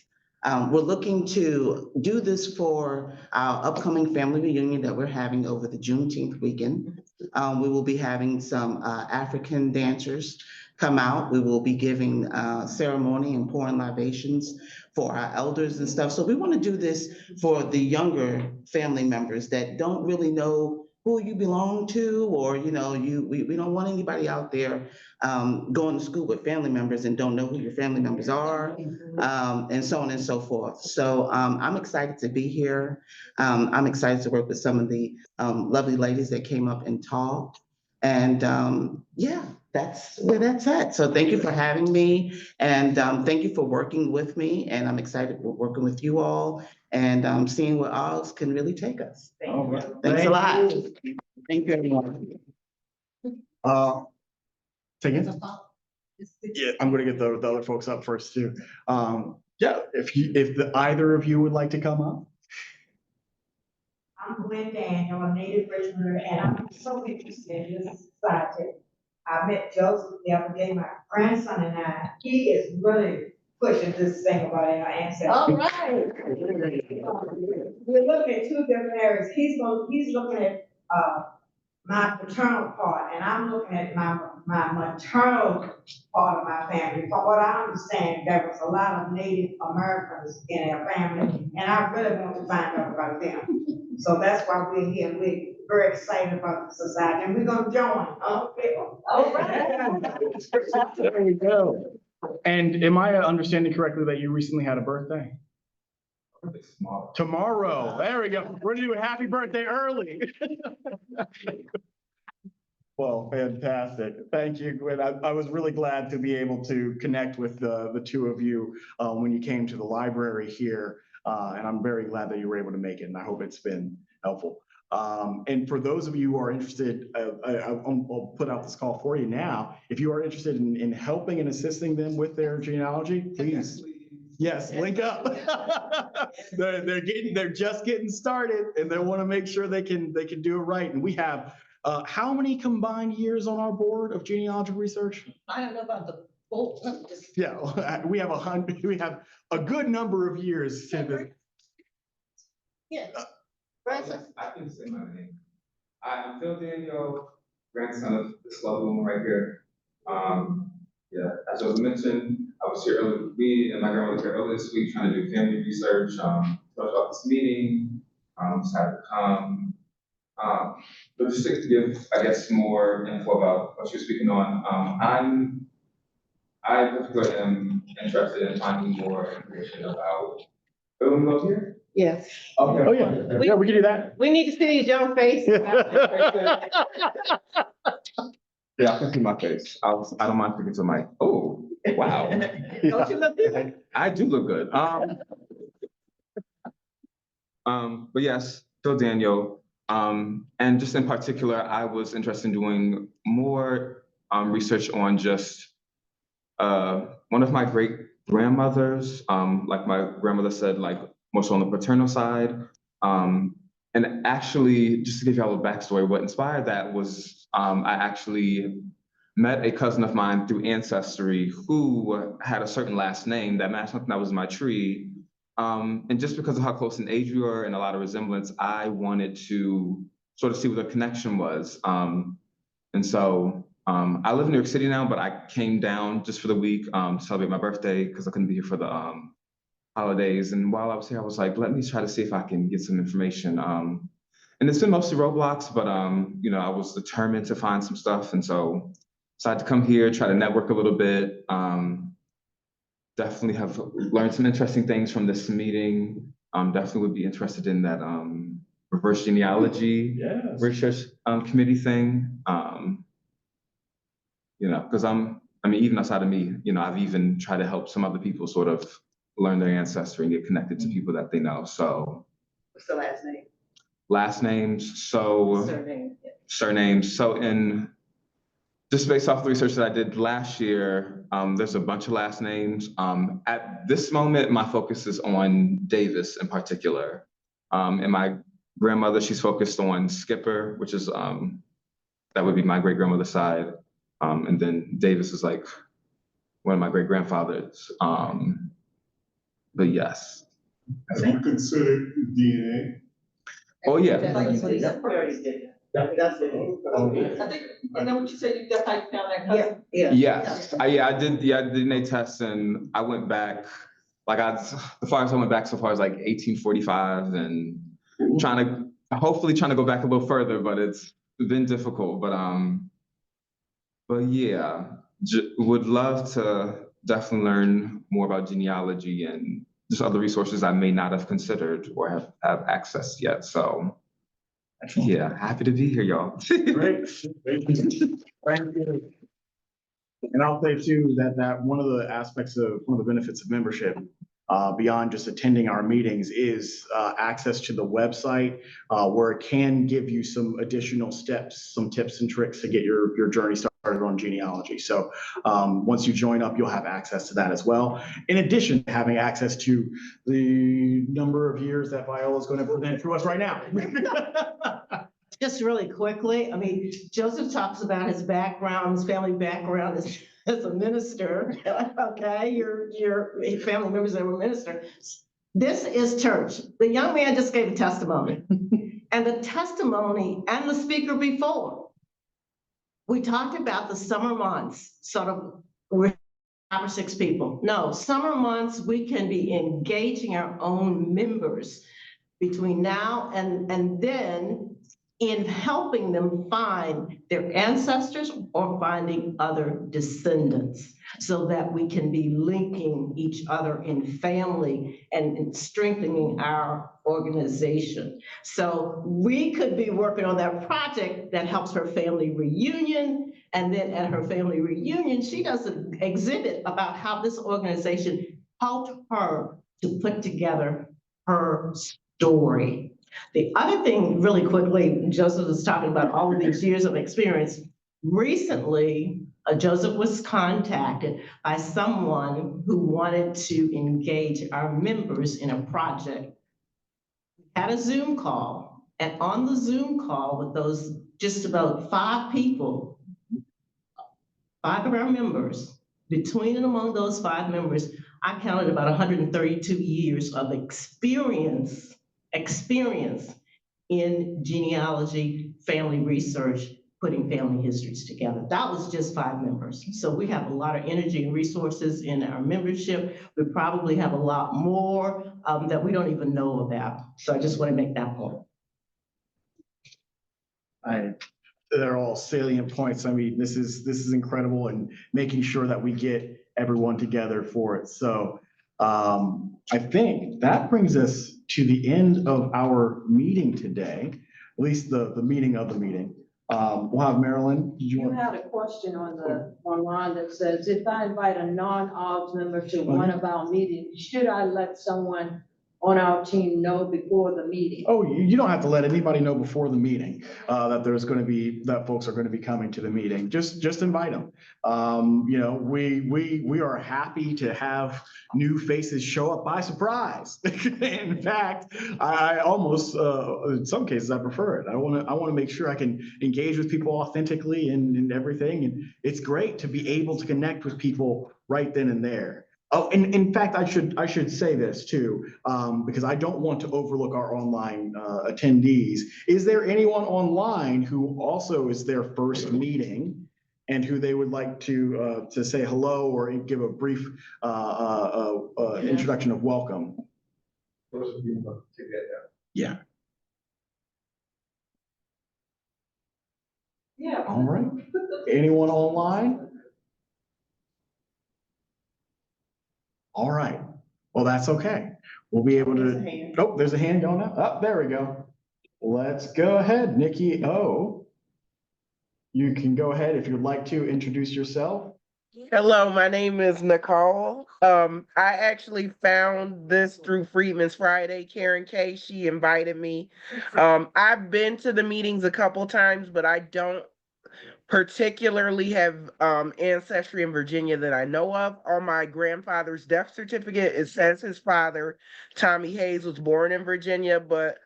We're looking to do this for our upcoming family reunion that we're having over the Juneteenth weekend. We will be having some African dancers come out. We will be giving ceremony and pouring libations for our elders and stuff. So we want to do this for the younger family members that don't really know who you belong to, or, we don't want anybody out there going to school with family members and don't know who your family members are, and so on and so forth. So I'm excited to be here. I'm excited to work with some of the lovely ladies that came up and talked. And yeah, that's where that's at. So thank you for having me, and thank you for working with me. And I'm excited for working with you all and seeing where Aahgs can really take us. All right. Thanks a lot. Thank you. Thank you, everyone. Say again? Yeah, I'm gonna get the other folks up first too. Yeah, if either of you would like to come up. I'm Gwen Daniel, a native Richmonder, and I'm so interested in this society. I met Joseph the other day, my grandson and I, he is really pushing this thing about our ancestors. All right. We're looking at two different areas. He's looking at, my paternal part, and I'm looking at my maternal part of my family. From what I understand, there was a lot of Native Americans in our family, and I really want to find out about them. So that's why we're here. We're very excited about the society, and we're gonna join. Okay. All right. There we go. And am I understanding correctly that you recently had a birthday? Tomorrow. There we go. We're gonna do a happy birthday early. Well, fantastic. Thank you, Gwen. I was really glad to be able to connect with the two of you when you came to the library here. And I'm very glad that you were able to make it, and I hope it's been helpful. And for those of you who are interested, I'll put out this call for you now. If you are interested in helping and assisting them with their genealogy, please. Yes, link up. They're just getting started, and they want to make sure they can do it right. And we have how many combined years on our board of genealogical research? I don't know about the full. Yeah, we have 100. We have a good number of years. Yes. I can say my name. I'm Phil Daniel, grandson of this lovely woman right here. Yeah, as was mentioned, I was here earlier, me and my grandma was here earlier this week trying to do family research, talk about this meeting, just had to come. But just to give, I guess, more info about what you're speaking on, I particularly am interested in finding more information about, we go here? Yes. Okay. Oh, yeah. Yeah, we can do that. We need to see his young face. Yeah, I can see my face. I don't mind speaking to the mic. Oh, wow. Don't you look good? I do look good. But yes, Phil Daniel. And just in particular, I was interested in doing more research on just one of my great grandmothers, like my grandmother said, like more so on the paternal side. And actually, just to give y'all a backstory, what inspired that was I actually met a cousin of mine through Ancestry who had a certain last name that matched something that was in my tree. And just because of how close in age we were and a lot of resemblance, I wanted to sort of see what the connection was. And so I live in New York City now, but I came down just for the week to celebrate my birthday because I couldn't be here for the holidays. And while I was here, I was like, let me try to see if I can get some information. And it's been mostly roadblocks, but I was determined to find some stuff. And so decided to come here, try to network a little bit. Definitely have learned some interesting things from this meeting. Definitely would be interested in that reverse genealogy research committee thing. Because even outside of me, I've even tried to help some other people sort of learn their ancestry and get connected to people that they know. So What's the last name? last names, so surnames. So in just based off the research that I did last year, there's a bunch of last names. At this moment, my focus is on Davis in particular. And my grandmother, she's focused on Skipper, which is, that would be my great grandmother's side. And then Davis is like one of my great grandfathers. But yes. Have you considered DNA? Oh, yeah. I think, and then what you said, you just like found that cousin? Yes, I did the DNA test, and I went back, the farthest I went back so far is like 1845, and trying to hopefully trying to go back a little further, but it's been difficult. But yeah, would love to definitely learn more about genealogy and just other resources I may not have considered or have accessed yet. So Excellent. yeah, happy to be here, y'all. Great. Thank you. And I'll say too, that one of the aspects of, one of the benefits of membership, beyond just attending our meetings is access to the website, where it can give you some additional steps, some tips and tricks to get your journey started on genealogy. So once you join up, you'll have access to that as well. In addition to having access to the number of years that Viola is going to present to us right now. Just really quickly, I mean, Joseph talks about his background, his family background as a minister. Okay, your family members that were minister. This is church. The young man just gave a testimony. And the testimony and the speaker before, we talked about the summer months, sort of, we're 5 or 6 people. No, summer months, we can be engaging our own members between now and then in helping them find their ancestors or finding other descendants so that we can be linking each other in family and strengthening our organization. So we could be working on that project that helps her family reunion. And then at her family reunion, she does an exhibit about how this organization helped her to put together her story. The other thing, really quickly, Joseph was talking about all of these years of experience. Recently, Joseph was contacted by someone who wanted to engage our members in a project. We had a Zoom call, and on the Zoom call with those just about 5 people, 5 of our members, between and among those 5 members, I counted about 132 years of experience in genealogy, family research, putting family histories together. That was just 5 members. So we have a lot of energy and resources in our membership. We probably have a lot more that we don't even know about. So I just want to make that point. They're all salient points. I mean, this is incredible, and making sure that we get everyone together for it. So I think that brings us to the end of our meeting today, at least the meeting of the meeting. We'll have Marilyn. Did You had a question on the online that says, if I invite a non-Aahgs member to one of our meetings, should I let someone on our team know before the meeting? Oh, you don't have to let anybody know before the meeting that folks are going to be coming to the meeting. Just invite them. You know, we are happy to have new faces show up by surprise. In fact, I almost in some cases I prefer it. I want to make sure I can engage with people authentically and everything. And it's great to be able to connect with people right then and there. Oh, and in fact, I should say this too, because I don't want to overlook our online attendees. Is there anyone online who also is their first meeting and who they would like to say hello or give a brief introduction of welcome? Yeah. Yeah. All right. Anyone online? All right. Well, that's okay. We'll be able to. Oh, there's a hand going up. Oh, there we go. Let's go ahead, Nikki O. You can go ahead if you'd like to introduce yourself. Hello, my name is Nicole. I actually found this through Freedman's Friday. Karen K, she invited me. I've been to the meetings a couple times, but I don't particularly have ancestry in Virginia that I know of. On my grandfather's death certificate, it says his father, Tommy Hayes, was born in Virginia, but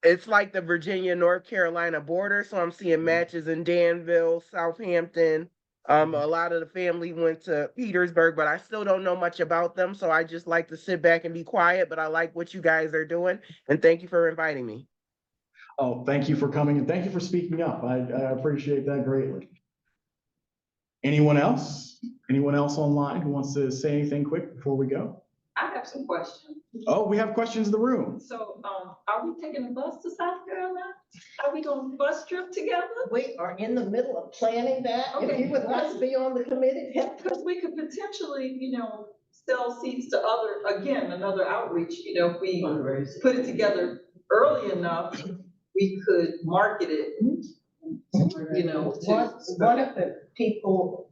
it's like the Virginia-North Carolina border. So I'm seeing matches in Danville, Southampton. A lot of the family went to Petersburg, but I still don't know much about them. So I just like to sit back and be quiet, but I like what you guys are doing. And thank you for inviting me. Oh, thank you for coming and thank you for speaking up. I appreciate that greatly. Anyone else? Anyone else online who wants to say anything quick before we go? I have some questions. Oh, we have questions in the room. So, are we taking a bus to South Carolina? Are we going bus trip together? We are in the middle of planning that. If Okay. you would like to be on the committee, Because we could potentially, sell seats to another outreach, if we put it together early enough, we could market it, one of the people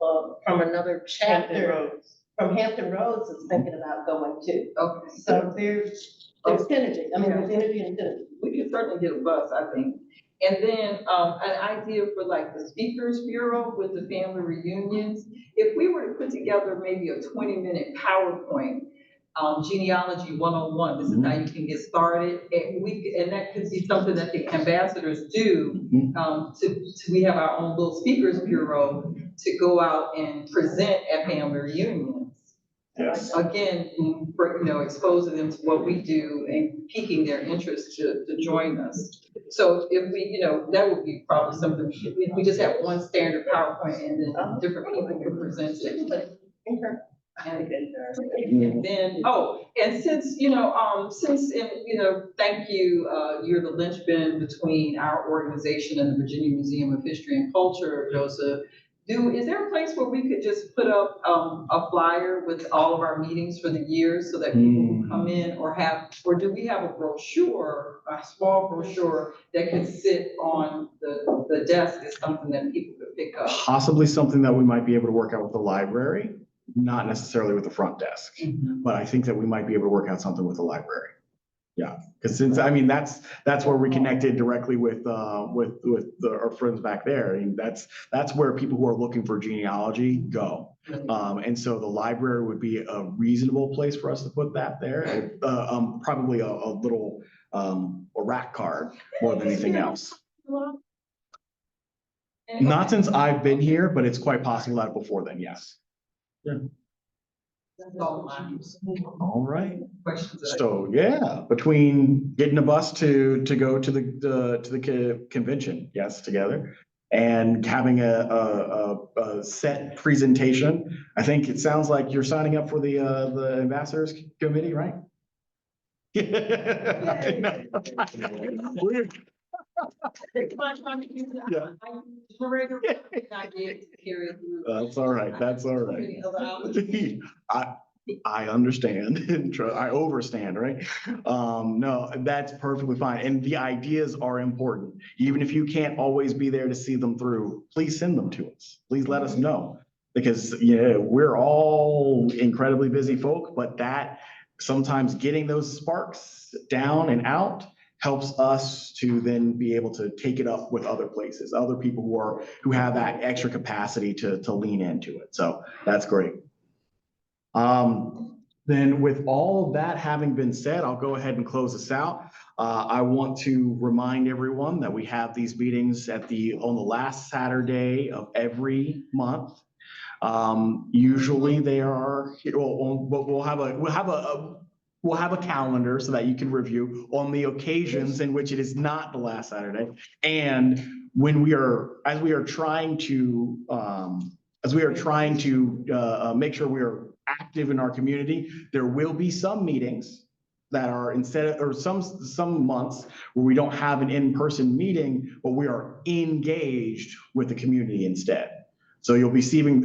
from another chapter from Hampton Roads is thinking about going too. Okay. So there's synergy. I mean, there's energy and synergy. We could certainly get a bus, I think. And then, an idea for like the Speakers Bureau with the family reunions. If we were to put together maybe a 20-minute PowerPoint, genealogy 101, this is how you can get started. And that could be something that the ambassadors do. We have our own little Speakers Bureau to go out and present at family reunions. Yes. Again, for, exposing them to what we do and piquing their interest to join us. So if we, that would be probably something, if we just have one standard PowerPoint and then different people can present it. And then, and since, thank you, you're the linchpin between our organization and the Virginia Museum of History and Culture, Joseph. Is there a place where we could just put up a flyer with all of our meetings for the year so that people can come in, or do we have a brochure, a small brochure that could sit on the desk as something that people could pick up? Possibly something that we might be able to work out with the library, not necessarily with the front desk, but I think that we might be able to work out something with the library. Yeah, because that's where we connected directly with our friends back there. I mean, that's where people who are looking for genealogy go. And so the library would be a reasonable place for us to put that there. Probably a little a rack card more than anything else. Not since I've been here, but it's quite possible that before then, yes. Yeah. All right. So yeah, between getting a bus to go to the convention, yes, together, and having a set presentation, I think it sounds like you're signing up for the ambassadors committee, right? That's all right. That's all right. I understand. I overstand, right? No, that's perfectly fine. And the ideas are important. Even if you can't always be there to see them through, please send them to us. Please let us know. Because we're all incredibly busy folk, but that sometimes getting those sparks down and out helps us to then be able to take it up with other places, other people who have that extra capacity to lean into it. So that's great. Then with all of that having been said, I'll go ahead and close this out. I want to remind everyone that we have these meetings on the last Saturday of every month. Usually they are, we'll have a calendar so that you can review on the occasions in which it is not the last Saturday. And as we are trying to make sure we are active in our community, there will be some meetings that are some months where we don't have an in-person meeting, but we are engaged with the community instead. So you'll be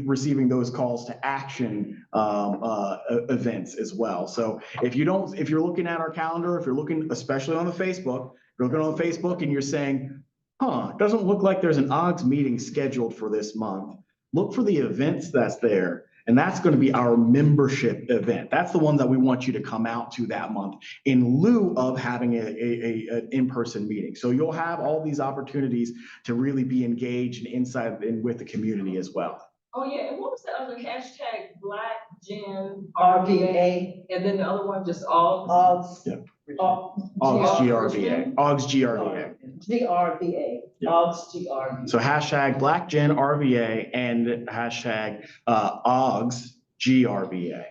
receiving those calls to action events as well. So if you're looking at our calendar, if you're looking especially on the Facebook, you're looking on Facebook and you're saying, it doesn't look like there's an Aahgs meeting scheduled for this month. Look for the events that's there. And that's going to be our membership event. That's the one that we want you to come out to that month in lieu of having an in-person meeting. So you'll have all these opportunities to really be engaged and inside and with the community as well. Oh yeah, and what was the other hashtag? Black Gen RVA, and then the other one just Aahgs. Yeah. Aahgs GRVA. Aahgs GRVA. GRVA. Yeah. Aahgs GRVA. So hashtag Black Gen RVA and hashtag Aahgs GRVA.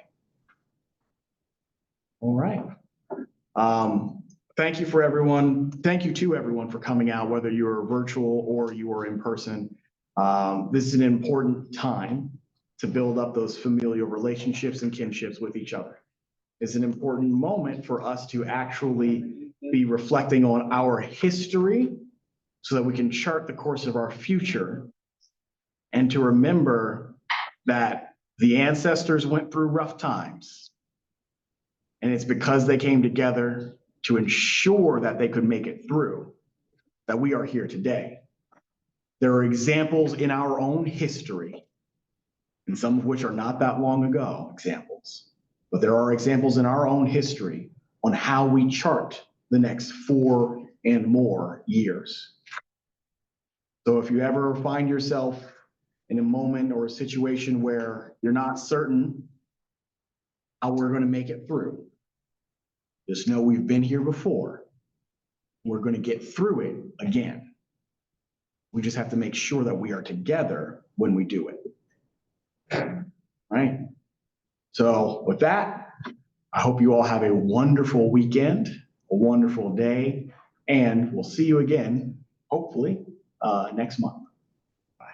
All right. Thank you to everyone for coming out, whether you're virtual or you are in person. This is an important time to build up those familial relationships and kinships with each other. is an important moment for us to actually be reflecting on our history so that we can chart the course of our future, and to remember that the ancestors went through rough times. And it's because they came together to ensure that they could make it through that we are here today. There are examples in our own history, and some of which are not that long ago examples, but there are examples in our own history on how we chart the next 4 and more years. So if you ever find yourself in a moment or a situation where you're not certain how we're going to make it through, just know we've been here before. We're going to get through it again. We just have to make sure that we are together when we do it. Right? So with that, I hope you all have a wonderful weekend, a wonderful day, and we'll see you again, hopefully, next month. Bye.